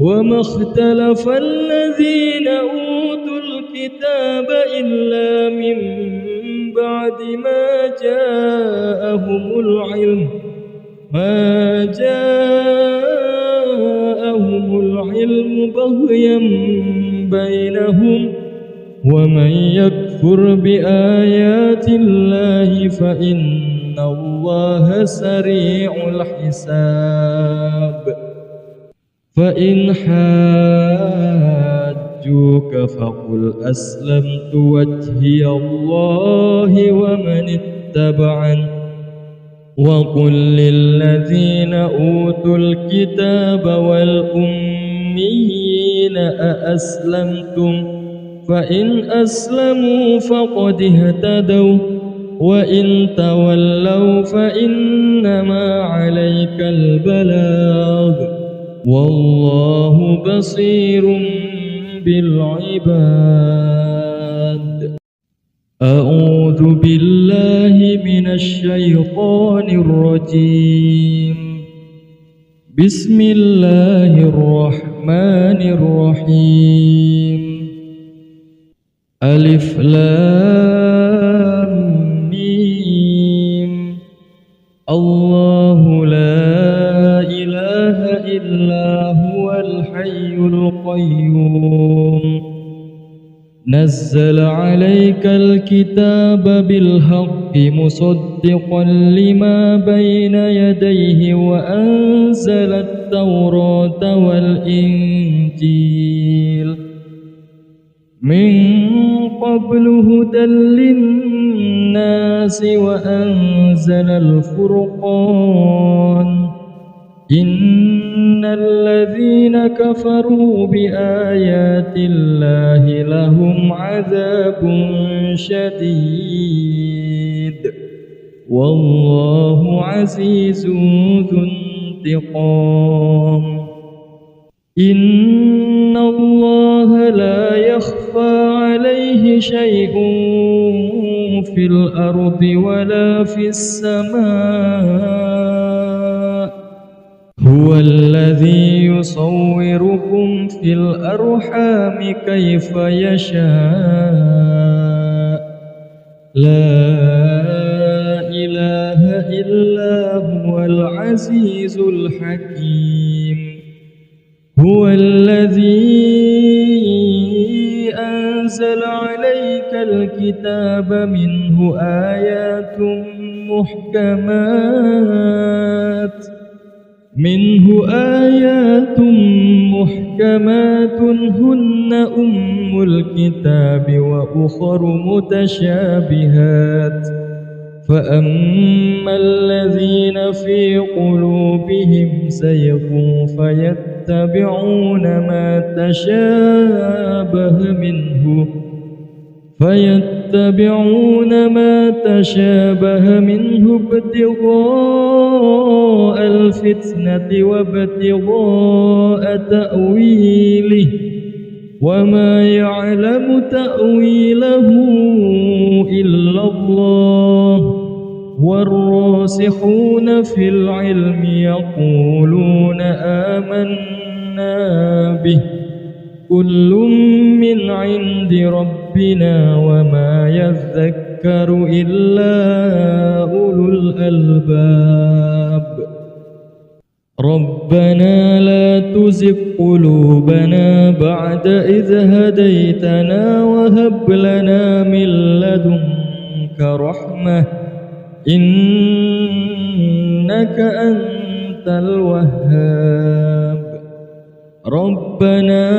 وما اختلف الذين أوتوا الكتاب إلا من بعد ما جاءهم العلم بغيا بينهم ومن يكفر بآيات الله فإن الله سريع الحساب فإن حاجوك فقل أسلمت وجهي الله ومن اتبعني وقل للذين أوتوا الكتاب والأميين أأسلمتم فإن أسلموا فقد اهتدوا وإن تولوا فإنما عليك البلاغ والله بصير بالعباد. أعوذ بالله من الشيطان الرجيم. بسم الله الرحمن الرحيم. ألف لام ميم. الله لا إله إلا هو الحي القيوم نزل عليك الكتاب بالحق مصدقا لما بين يديه وأنزل التوراة والإنجيل من قبل هدى للناس وأنزل الفرقان إن الذين كفروا بآيات الله لهم عذاب شديد والله عزيز ذو انتقام. إن الله لا يخفى عليه شيء في الأرض ولا في السماء هو الذي يصوركم في الأرحام كيف يشاء لا إله إلا هو العزيز الحكيم. هو الذي أنزل عليك الكتاب منه آيات محكمات هن أم الكتاب وأخر متشابهات فأما الذين في قلوبهم زيغ فيتبعون ما تشابه منه ابتغاء الفتنة وابتغاء تأويله وما يعلم تأويله إلا الله والراسخون في العلم يقولون آمنا به كل من عند ربنا وما يذكر إلا أولو الألباب. ربنا لا تزغ قلوبنا بعد إذ هديتنا وهب لنا من لدنك رحمة إنك أنت الوهاب. ربنا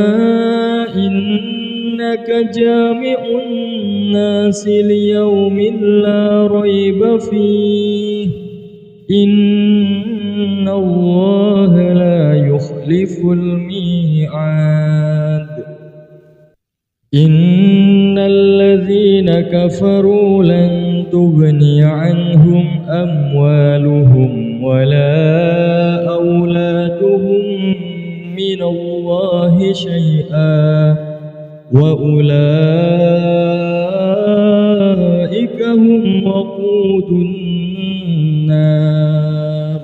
إنك جامع الناس ليوم لا ريب فيه إن الله لا يخلف الميعاد. إن الذين كفروا لن تغني عنهم أموالهم ولا أولادهم من الله شيئا وأولئك هم وقود النار.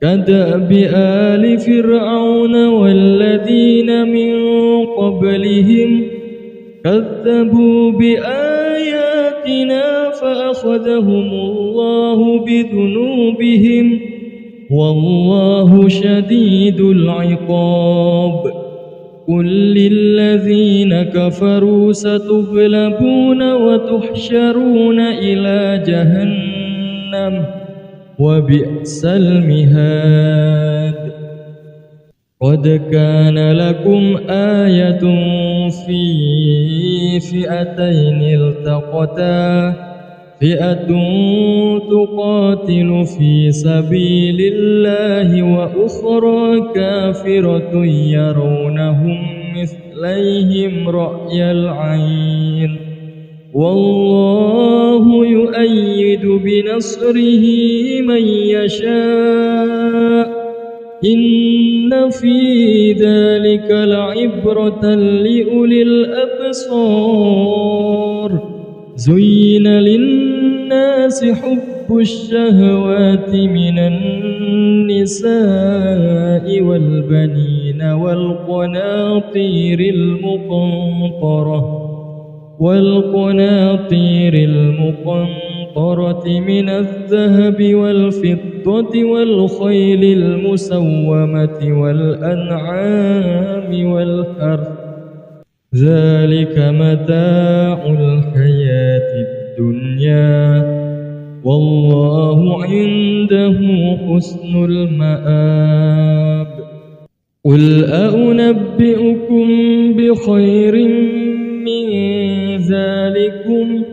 كدأب آل فرعون والذين من قبلهم كذبوا بآياتنا فأخذهم الله بذنوبهم والله شديد العقاب. قل للذين كفروا ستغلبون وتحشرون إلى جهنم وبئس المهاد. قد كان لكم آية في فئتين التقتا فئة تقاتل في سبيل الله وأخرى كافرة يرونهم مثليهم رأي العين والله يؤيد بنصره من يشاء إن في ذلك لعبرة لأولي الأبصار زين للناس حب الشهوات من النساء والبنين والقناطير المقنطرة من الذهب والفضة والخيل المسومة والأنعام والحرث ذلك متاع الحياة الدنيا والله عنده حسن المآب قل أنبئكم بخير من ذلكم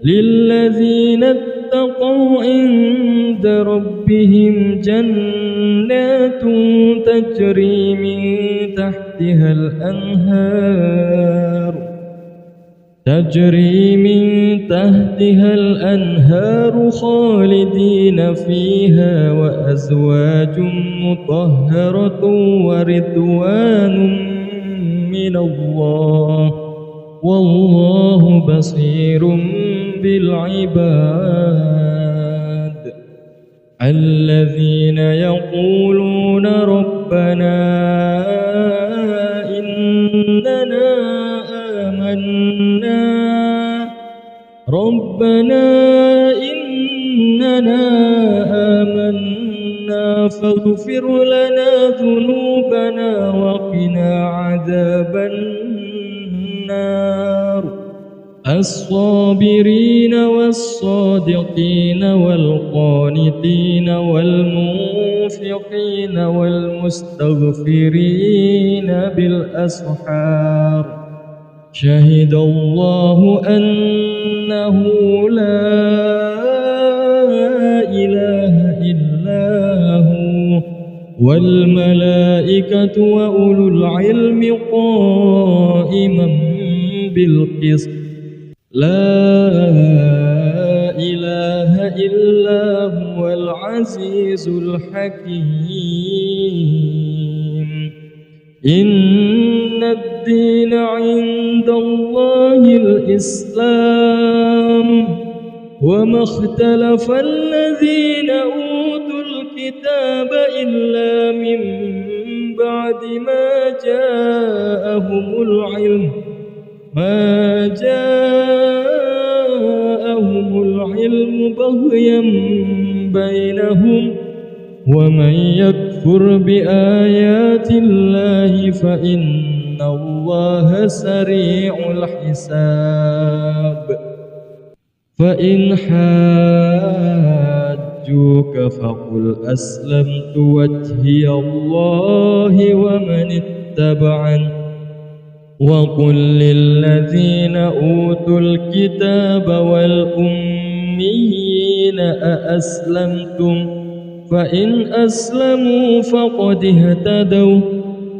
للذين اتقوا عند ربهم جنات تجري من تحتها الأنهار خالدين فيها وأزواج مطهرة ورضوان من الله والله بصير بالعباد الذين يقولون ربنا إننا آمنا فاغفر لنا ذنوبنا وقنا عذاب النار الصابرين والصادقين والقانتين والمنفقين والمستغفرين بالأسحار شهد الله أنه لا إله إلا هو والملائكة وأولو العلم قائما بالقسط لا إله إلا هو العزيز الحكيم إن الدين عند الله الإسلام وما اختلف الذين أوتوا الكتاب إلا من بعد ما جاءهم العلم بغيا بينهم ومن يكفر بآيات الله فإن الله سريع الحساب فإن حاجوك فقل أسلمت وجهي الله ومن اتبعني وقل للذين أوتوا الكتاب والأميين أأسلمتم فإن أسلموا فقد اهتدوا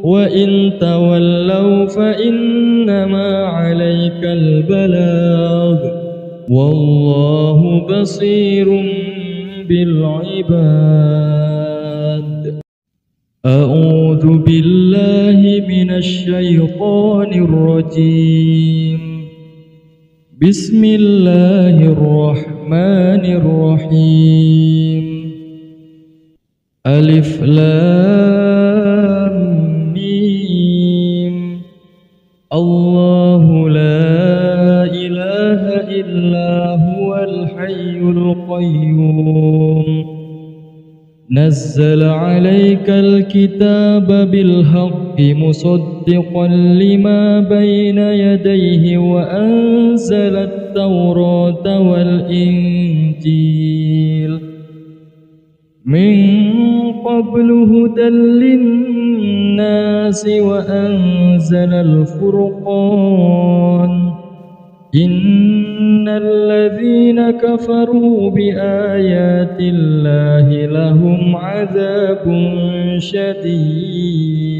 وإن تولوا فإنما عليك البلاغ والله بصير بالعباد أعوذ بالله من الشيطان الرجيم بسم الله الرحمن الرحيم ألف لام ميم الله لا إله إلا هو الحي القيوم نزل عليك الكتاب بالحق مصدقا لما بين يديه وأنزل التوراة والإنجيل من قبل هدى للناس وأنزل الفرقان إن الذين كفروا بآيات الله لهم عذاب شديد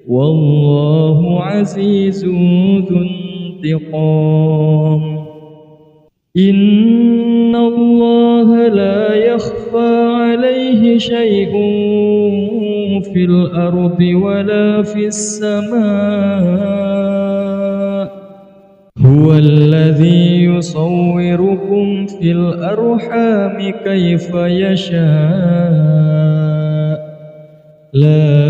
والله عزيز ذو انتقام إن الله لا يخفى عليه شيء في الأرض ولا في السماء هو الذي يصوركم في الأرحام كيف يشاء لا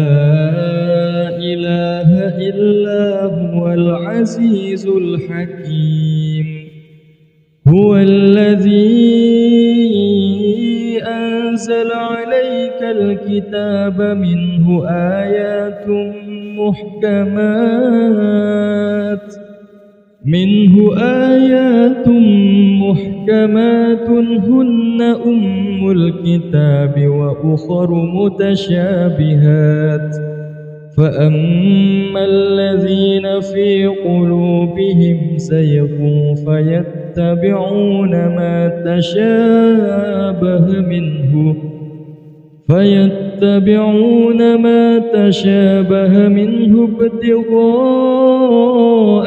إله إلا هو العزيز الحكيم هو الذي أنزل عليك الكتاب منه آيات محكمات هن أم الكتاب وأخر متشابهات فأما الذين في قلوبهم زيغ فيتبعون ما تشابه منه ابتغاء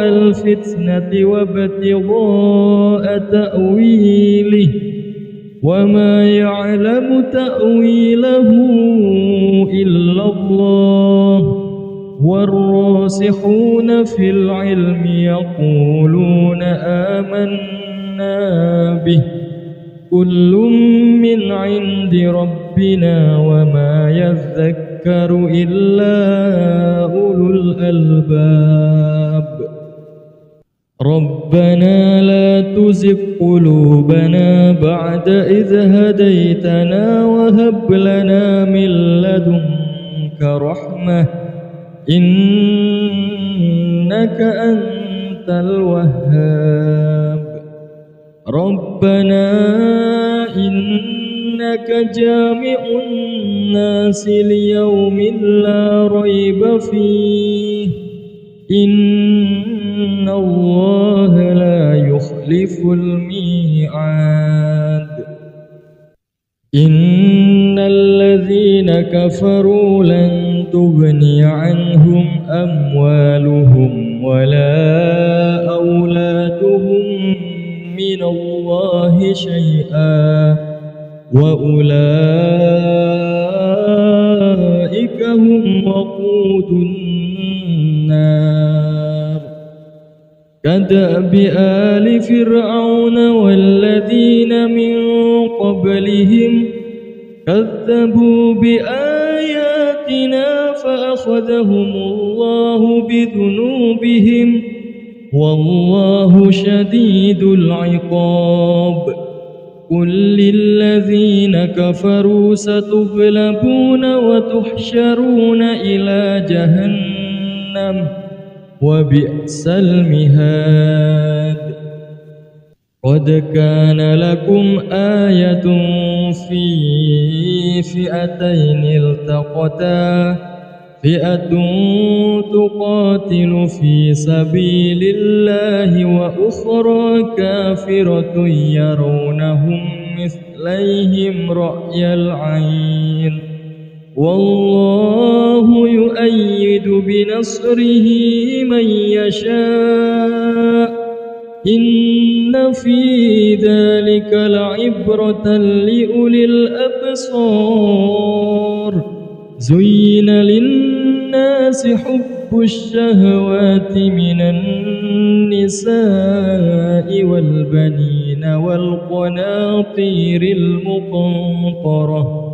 الفتنة وابتغاء تأويله وما يعلم تأويله إلا الله والراسخون في العلم يقولون آمنا به كل من عند ربنا وما يذكر إلا أولو الألباب ربنا لا تزغ قلوبنا بعد إذ هديتنا وهب لنا من لدنك رحمة إنك أنت الوهاب ربنا إنك جامع الناس ليوم لا ريب فيه إن الله لا يخلف الميعاد إن الذين كفروا لن تغني عنهم أموالهم ولا أولادهم من الله شيئا وأولئك هم وقود النار كدأب آل فرعون والذين من قبلهم كذبوا بآياتنا فأخذهم الله بذنوبهم والله شديد العقاب قل للذين كفروا ستغلبون وتحشرون إلى جهنم وبئس المهاد قد كان لكم آية في فئتين التقتا فئة تقاتل في سبيل الله وأخرى كافرة يرونهم مثليهم رأي العين والله يؤيد بنصره من يشاء إن في ذلك لعبرة لأولي الأبصار زين للناس حب الشهوات من النساء والبنين والقناطير المقنطرة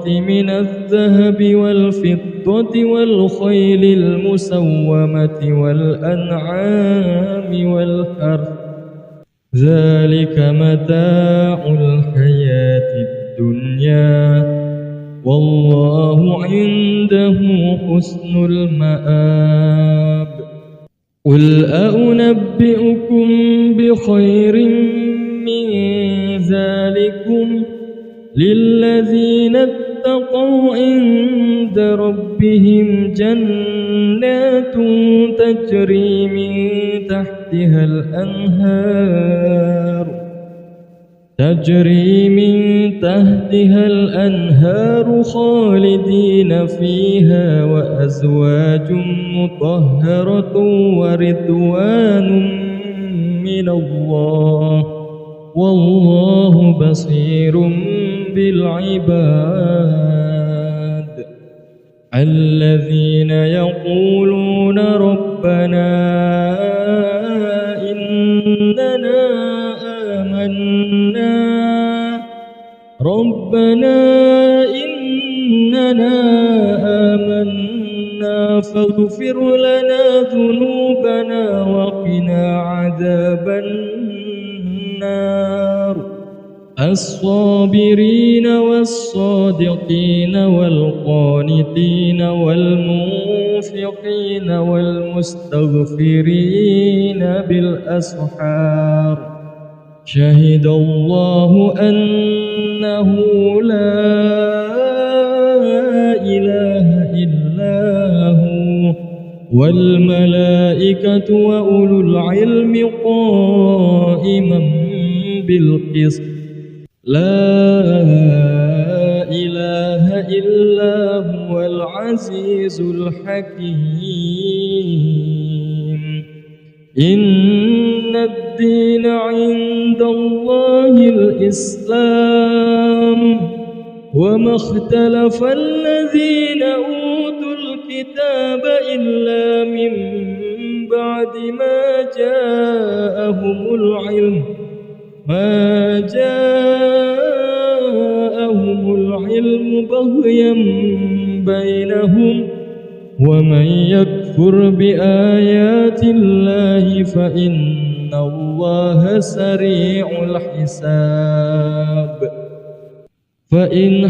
من الذهب والفضة والخيل المسومة والأنعام والحرث ذلك متاع الحياة الدنيا والله عنده حسن المآب قل أنبئكم بخير من ذلكم للذين اتقوا عند ربهم جنات تجري من تحتها الأنهار خالدين فيها وأزواج مطهرة ورضوان من الله والله بصير بالعباد الذين يقولون ربنا إننا آمنا فاغفر لنا ذنوبنا وقنا عذاب النار الصابرين والصادقين والقانتين والمنفقين والمستغفرين بالأسحار شهد الله أنه لا إله إلا هو والملائكة وأولو العلم قائما بالقسط لا إله إلا هو العزيز الحكيم إن الدين عند الله الإسلام وما اختلف الذين أوتوا الكتاب إلا من بعد ما جاءهم العلم بغيا بينهم ومن يكفر بآيات الله فإن الله سريع الحساب فإن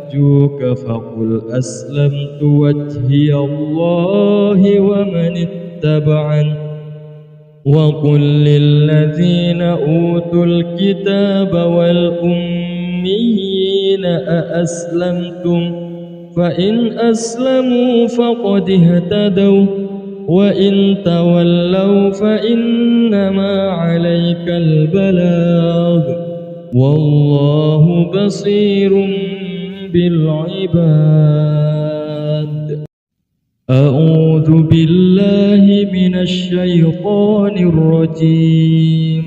حاجوك فقل أسلمت وجهي الله ومن اتبعني وقل للذين أوتوا الكتاب والأميين أأسلمتم فإن أسلموا فقد اهتدوا وإن تولوا فإنما عليك البلاغ والله بصير بالعباد أعوذ بالله من الشيطان الرجيم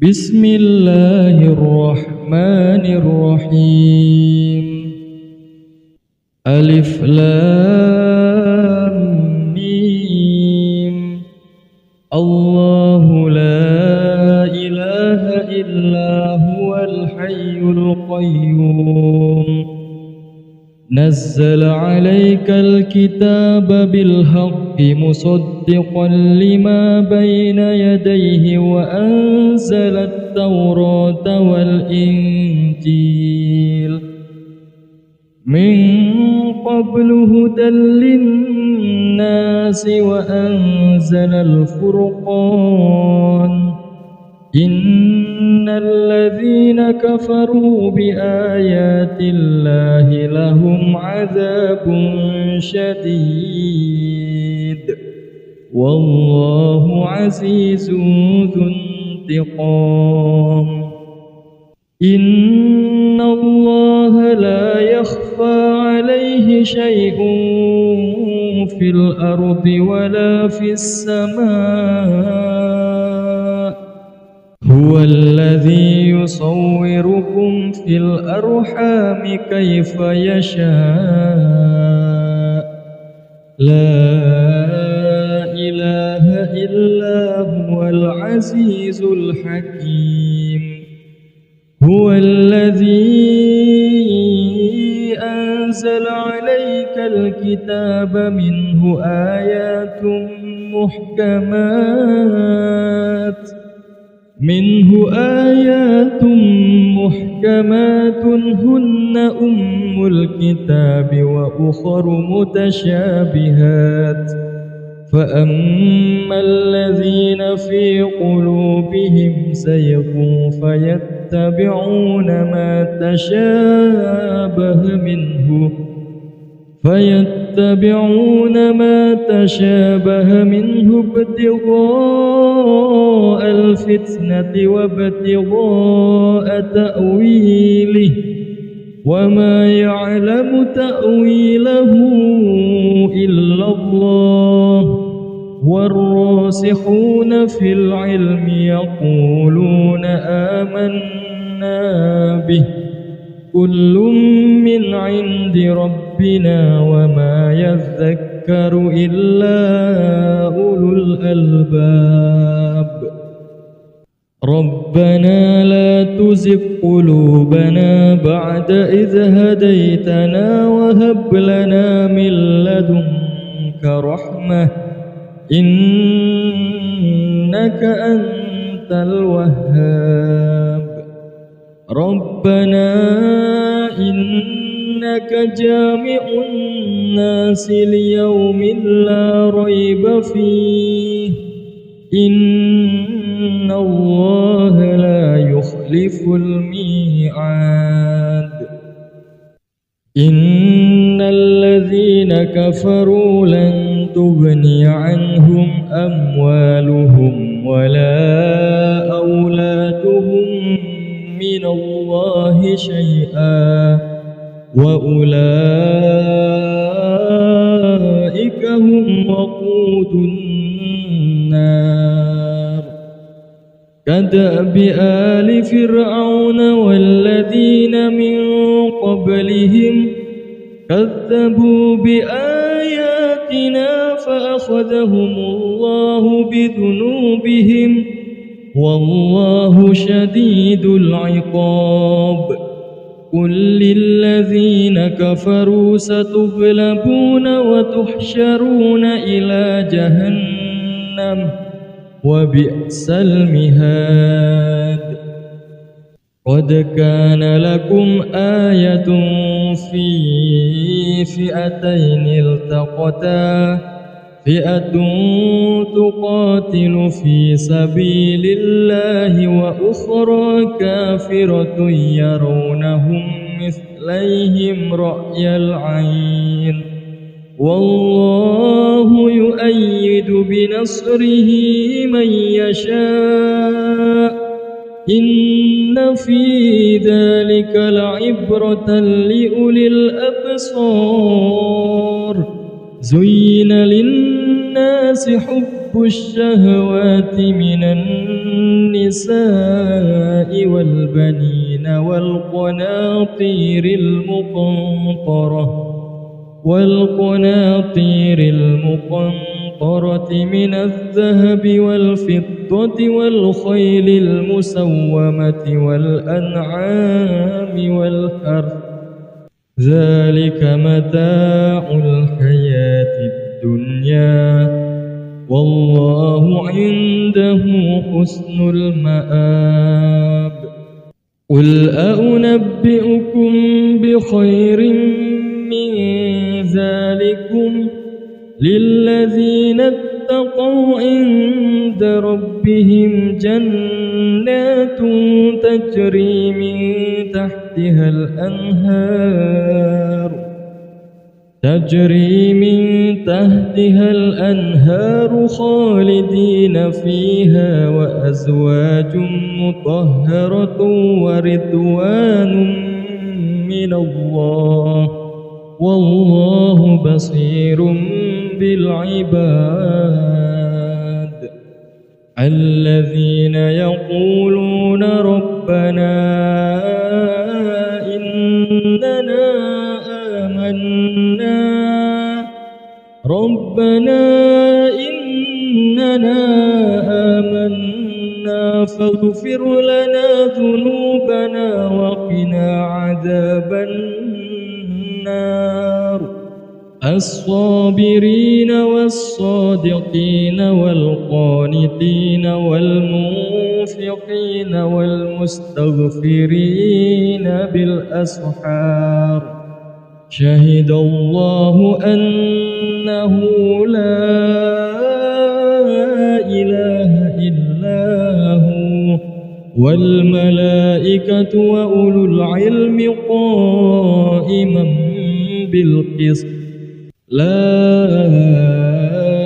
بسم الله الرحمن الرحيم ألف لام ميم الله لا إله إلا هو الحي القيوم نزل عليك الكتاب بالحق مصدقا لما بين يديه وأنزل التوراة والإنجيل من قبل هدى للناس وأنزل الفرقان إن الذين كفروا بآيات الله لهم عذاب شديد والله عزيز ذو انتقام إن الله لا يخفى عليه شيء في الأرض ولا في السماء هو الذي يصوركم في الأرحام كيف يشاء لا إله إلا هو العزيز الحكيم هو الذي أنزل عليك الكتاب منه آيات محكمات منه آيات محكمات هن أم الكتاب وأخر متشابهات فأما الذين في قلوبهم زيغ فيتبعون ما تشابه منه ابتغاء الفتنة وابتغاء تأويله وما يعلم تأويله إلا الله والراسخون في العلم يقولون آمنا به كل من عند ربنا وما يذكر إلا أولو الألباب ربنا لا تزغ قلوبنا بعد إذ هديتنا وهب لنا من لدنك رحمة إنك أنت الوهاب ربنا إنك جامع الناس ليوم لا ريب فيه إن الله لا يخلف الميعاد إن الذين كفروا لن تغني عنهم أموالهم ولا أولادهم من الله شيئا وأولئك هم وقود النار كدأب آل فرعون والذين من قبلهم كذبوا بآياتنا فأخذهم الله بذنوبهم والله شديد العقاب قل للذين كفروا ستغلبون وتحشرون إلى جهنم وبئس المهاد قد كان لكم آية في فئتين التقتا فئة تقاتل في سبيل الله وأخرى كافرة يرونهم مثليهم رأي العين والله يؤيد بنصره من يشاء إن في ذلك لعبرة لأولي الأبصار زين للناس حب الشهوات من النساء والبنين والقناطير المقنطرة من الذهب والفضة والخيل المسومة والأنعام والحرث ذلك متاع الحياة الدنيا والله عنده حسن المآب قل أنبئكم بخير من ذلكم للذين اتقوا عند ربهم جنات تجري من تحتها الأنهار خالدين فيها وأزواج مطهرة ورضوان من الله والله بصير بالعباد الذين يقولون ربنا إننا آمنا فاغفر لنا ذنوبنا وقنا عذاب النار الصابرين والصادقين والقانتين والمنفقين والمستغفرين بالأسحار شهد الله أنه لا إله إلا هو والملائكة وأولو العلم قائما بالقسط لا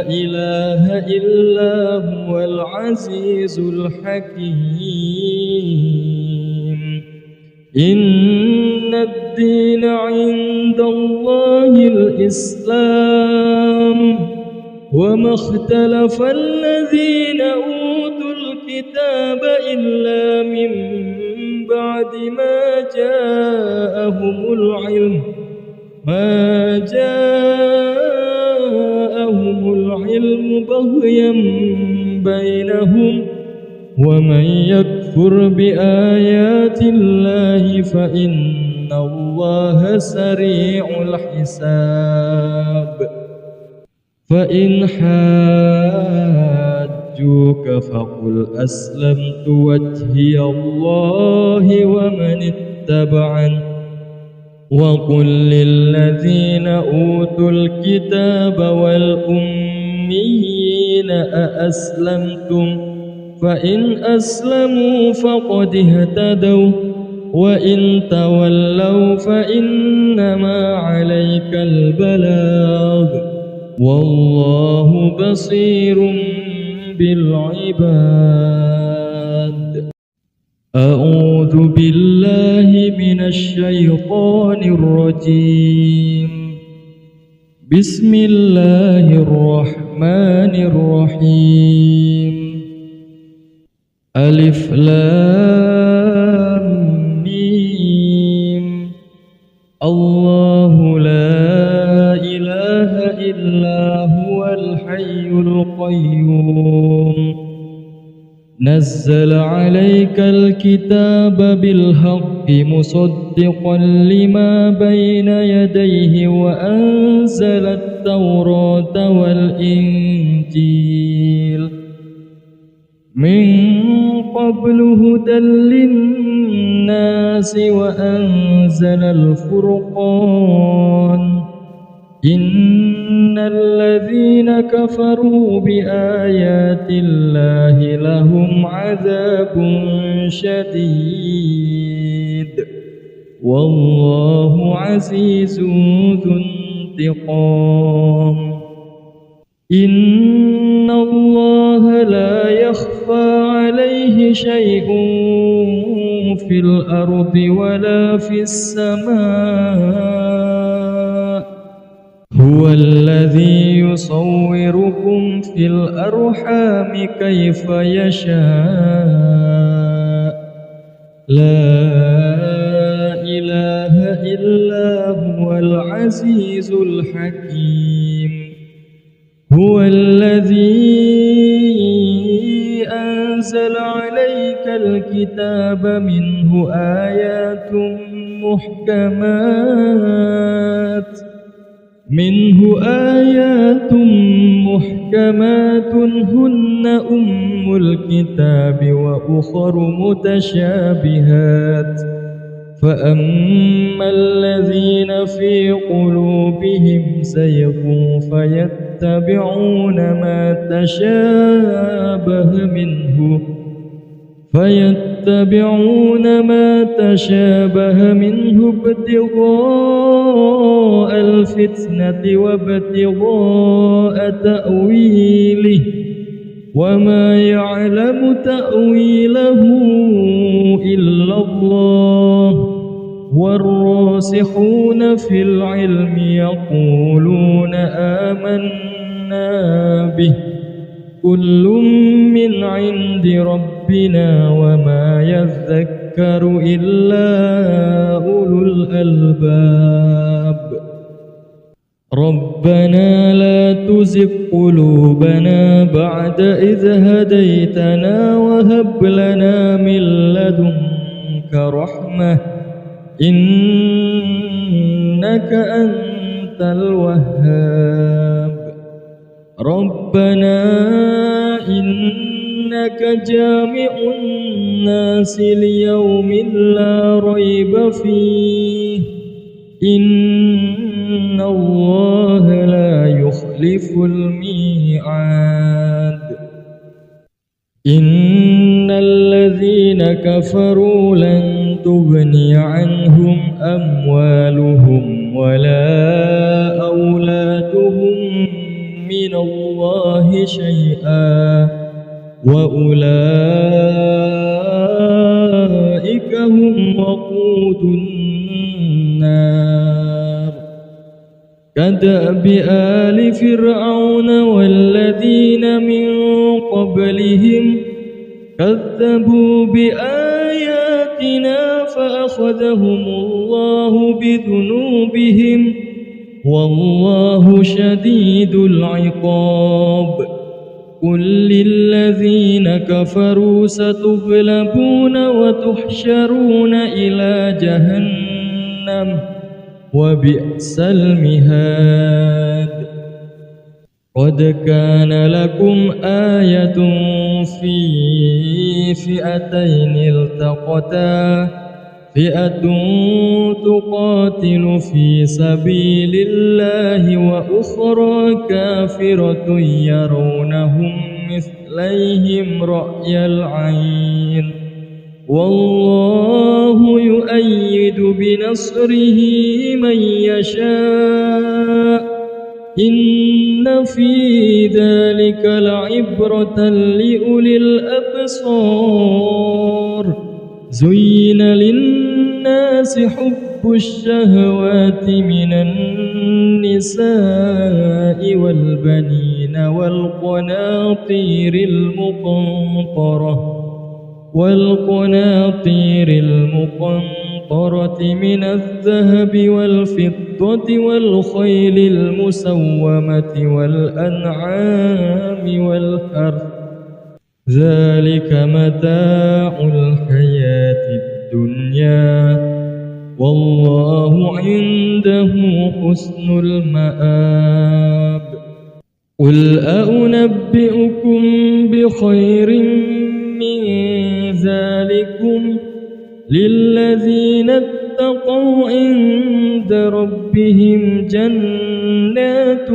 إله إلا هو العزيز الحكيم إن الدين عند الله الإسلام وما اختلف الذين أوتوا الكتاب إلا من بعد ما جاءهم العلم بغيا بينهم ومن يكفر بآيات الله فإن الله سريع الحساب فإن حاجوك فقل أسلمت وجهي الله ومن اتبعني وقل للذين أوتوا الكتاب والأميين أأسلمتم فإن أسلموا فقد اهتدوا وإن تولوا فإنما عليك البلاغ والله بصير بالعباد أعوذ بالله من الشيطان الرجيم بسم الله الرحمن الرحيم ألف لام ميم الله لا إله إلا هو الحي القيوم نزل عليك الكتاب بالحق مصدقا لما بين يديه وأنزل التوراة والإنجيل من قبل هدى للناس وأنزل الفرقان إن الذين كفروا بآيات الله لهم عذاب شديد والله عزيز ذو انتقام إن الله لا يخفى عليه شيء في الأرض ولا في السماء هو الذي يصوركم في الأرحام كيف يشاء لا إله إلا هو العزيز الحكيم هو الذي أنزل عليك الكتاب منه آيات محكمات هن أم الكتاب وأخر متشابهات فأما الذين في قلوبهم زيغ فيتبعون ما تشابه منه ابتغاء الفتنة وابتغاء تأويله وما يعلم تأويله إلا الله والراسخون في العلم يقولون آمنا به كل من عند ربنا وما يذكر إلا أولو الألباب ربنا لا تزغ قلوبنا بعد إذ هديتنا وهب لنا من لدنك رحمة إنك أنت أنت الوهاب ربنا إنك جامع الناس ليوم لا ريب فيه إن الله لا يخلف الميعاد إن الذين كفروا لن تغني عنهم أموالهم ولا أولادهم من الله شيئا وأولئك هم وقود النار كدأب آل فرعون والذين من قبلهم كذبوا بآياتنا فأخذهم الله بذنوبهم والله شديد العقاب قل للذين كفروا ستغلبون وتحشرون إلى جهنم وبئس المهاد قد كان لكم آية في فئتين التقتا فئة تقاتل في سبيل الله وأخرى كافرة يرونهم مثليهم رأي العين والله يؤيد بنصره من يشاء إن في ذلك لعبرة لأولي الأبصار زين للناس حب الشهوات من النساء والبنين والقناطير المقنطرة من الذهب والفضة والخيل المسومة والأنعام والحرث ذلك متاع الحياة الدنيا والله عنده حسن المآب قل أنبئكم بخير من ذلكم للذين اتقوا عند ربهم جنات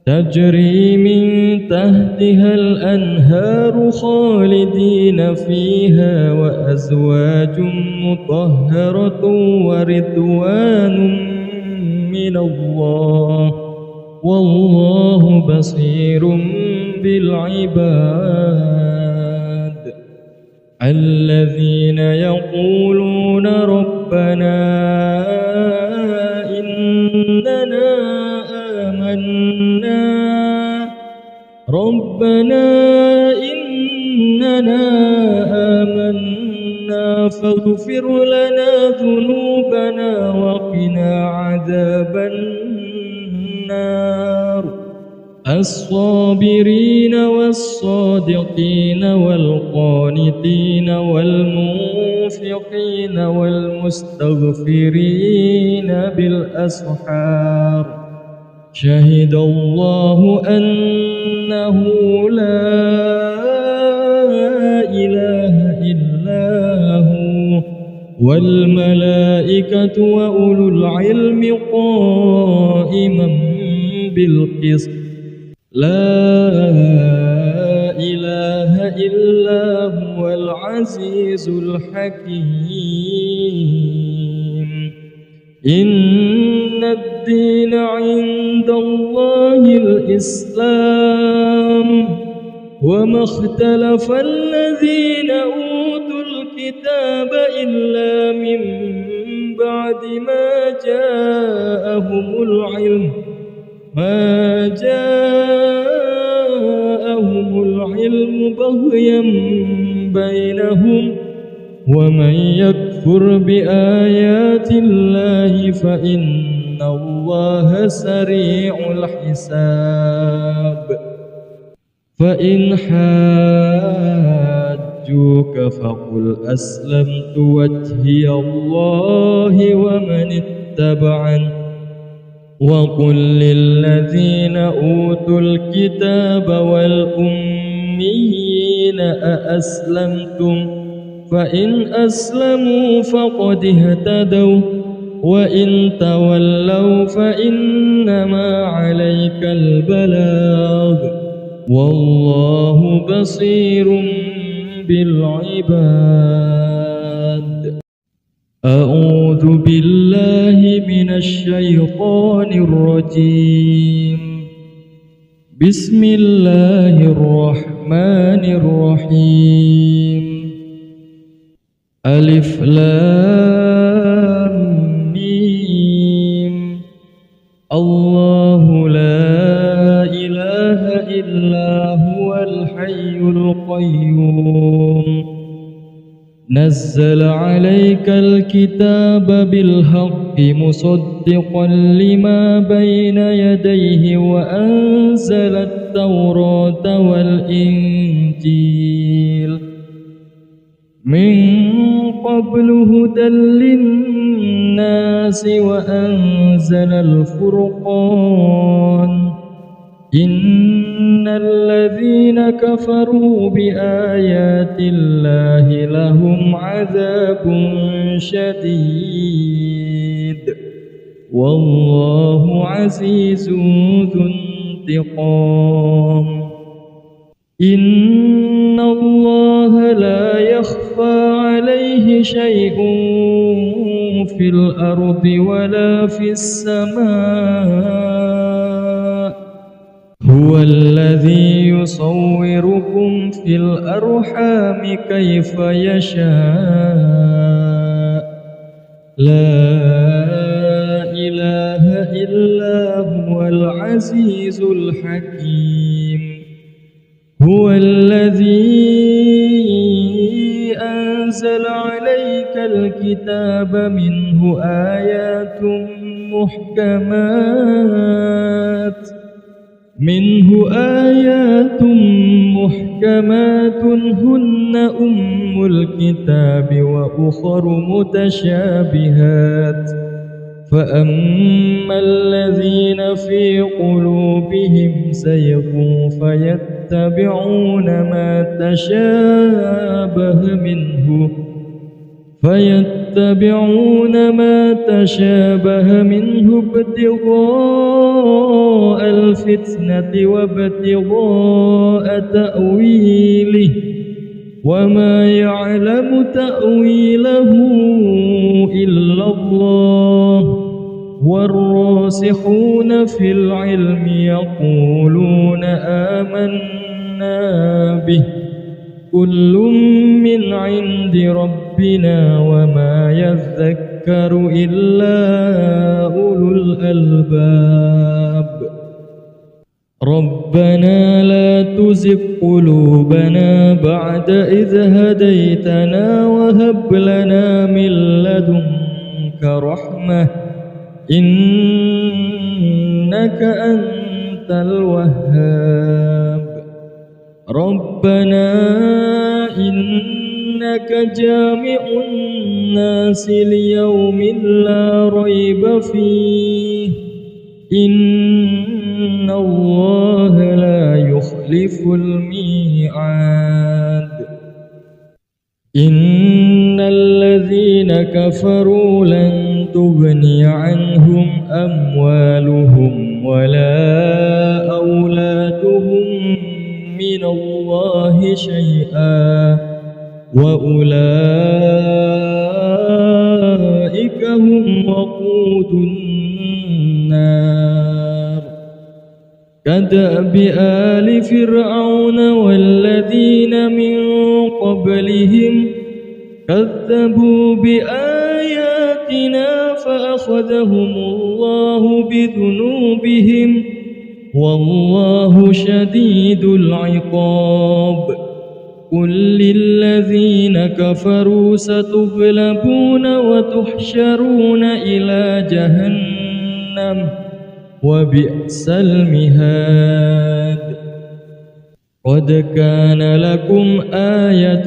تجري من تحتها الأنهار خالدين فيها وأزواج مطهرة ورضوان من الله والله بصير بالعباد الذين يقولون ربنا إننا آمنا فاغفر لنا ذنوبنا وقنا عذاب النار الصابرين والصادقين والقانتين والمنفقين والمستغفرين بالأسحار شهد الله أنه لا إله إلا هو والملائكة وأولو العلم قائما بالقسط لا إله إلا هو العزيز الحكيم إن الدين عند الله الإسلام وما اختلف الذين أوتوا الكتاب إلا من بعد ما جاءهم العلم بغيا بينهم ومن يكفر بآيات الله فإن الله سريع الحساب فإن حاجوك حاجوك فقل أسلمت وجهي الله ومن اتبعني وقل للذين أوتوا الكتاب والأميين أأسلمتم فإن أسلموا فقد اهتدوا وإن تولوا فإنما عليك البلاغ والله بصير بالعباد. أعوذ بالله من الشيطان الرجيم. بسم الله الرحمن الرحيم. ألف لام ميم. الله لا إله إلا هو الحي القيوم نزل عليك الكتاب بالحق مصدقا لما بين يديه وأنزل التوراة والإنجيل من قبل هدى للناس وأنزل الفرقان إن الذين كفروا بآيات الله لهم عذاب شديد والله عزيز ذو انتقام. إن الله لا يخفى عليه شيء في الأرض ولا في السماء هو الذي يصوركم في الأرحام كيف يشاء لا إله إلا هو العزيز الحكيم. هو الذي أنزل عليك الكتاب منه آيات محكمات هن أم الكتاب وأخر متشابهات فأما الذين في قلوبهم زيغ فيتبعون ما تشابه منه ابتغاء الفتنة وابتغاء تأويله وما يعلم تأويله إلا الله والراسخون في العلم يقولون آمنا به كل من عند ربنا وما يذكر إلا أولو الألباب. ربنا لا تزغ قلوبنا بعد إذ هديتنا وهب لنا من لدنك رحمة إنك أنت الوهاب. ربنا إنك جامع الناس ليوم لا ريب فيه إن الله لا يخلف الميعاد. إن الذين كفروا لن تغني عنهم أموالهم ولا أولادهم من الله شيئا وأولئك هم وقود النار. كدأب آل فرعون والذين من قبلهم كذبوا بآياتنا فأخذهم الله بذنوبهم والله شديد العقاب. قل للذين كفروا ستغلبون وتحشرون إلى جهنم وبئس المهاد. قد كان لكم آية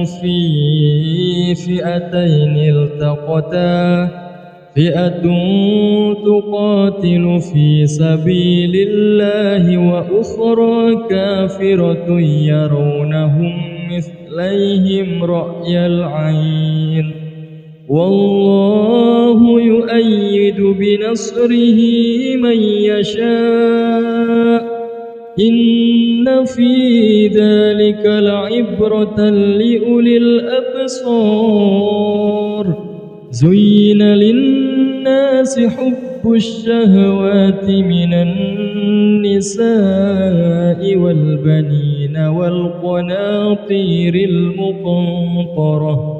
في فئتين التقتا فئة تقاتل في سبيل الله وأخرى كافرة يرونهم مثليهم رأي العين والله يؤيد بنصره من يشاء إن في ذلك لعبرة لأولي الأبصار زين للناس حب الشهوات من النساء والبنين والقناطير المقنطرة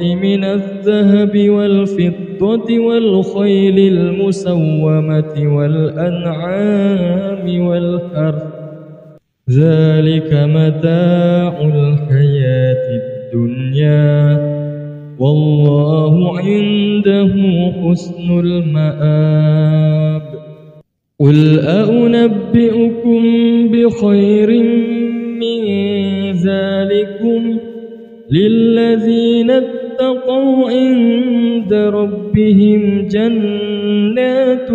من الذهب والفضة والخيل المسومة والأنعام والحرث ذلك متاع الحياة الدنيا والله عنده حسن المآب قل أنبئكم بخير من ذلكم للذين اتقوا عند ربهم جنات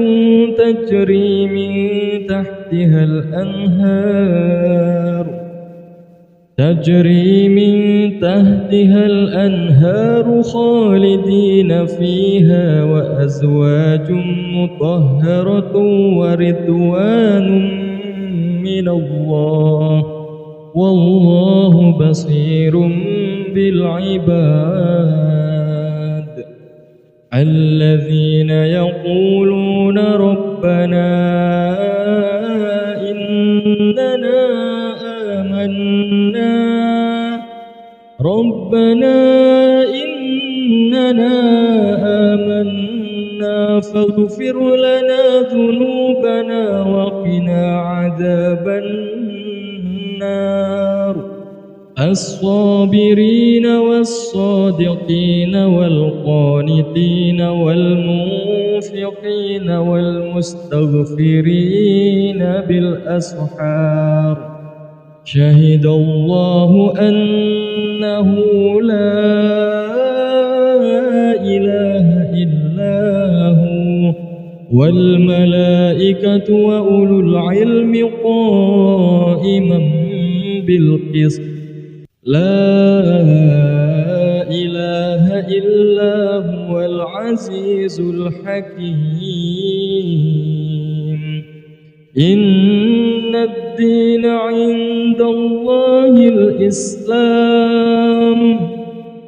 تجري من تحتها الأنهار خالدين فيها وأزواج مطهرة ورضوان من الله والله بصير بالعباد الذين يقولون ربنا إننا آمنا فاغفر لنا ذنوبنا وقنا عذاب النار الصابرين والصادقين والقانتين والمنفقين والمستغفرين بالأسحار شهد الله أنه لا إله إلا هو والملائكة وأولو العلم قائما بالقسط لا إله إلا هو العزيز الحكيم إن الدين عند الله الإسلام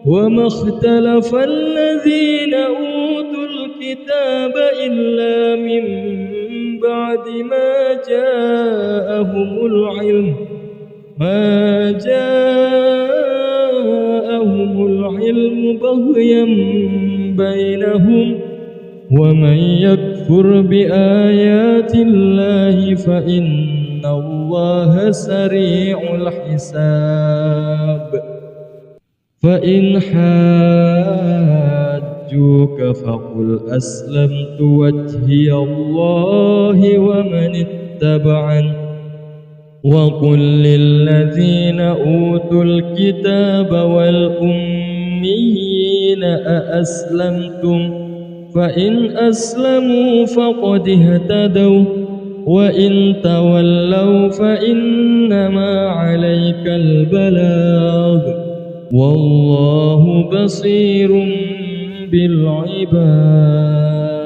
وما اختلف الذين أوتوا الكتاب إلا من بعد ما جاءهم العلم بغيا بينهم ومن يكفر بآيات الله فإن الله سريع الحساب فإن حاجوك فقل أسلمت وجهي الله ومن اتبعني وقل للذين أوتوا الكتاب والأميين أأسلمتم فإن أسلموا فقد اهتدوا وإن تولوا فإنما عليك البلاغ والله بصير بالعباد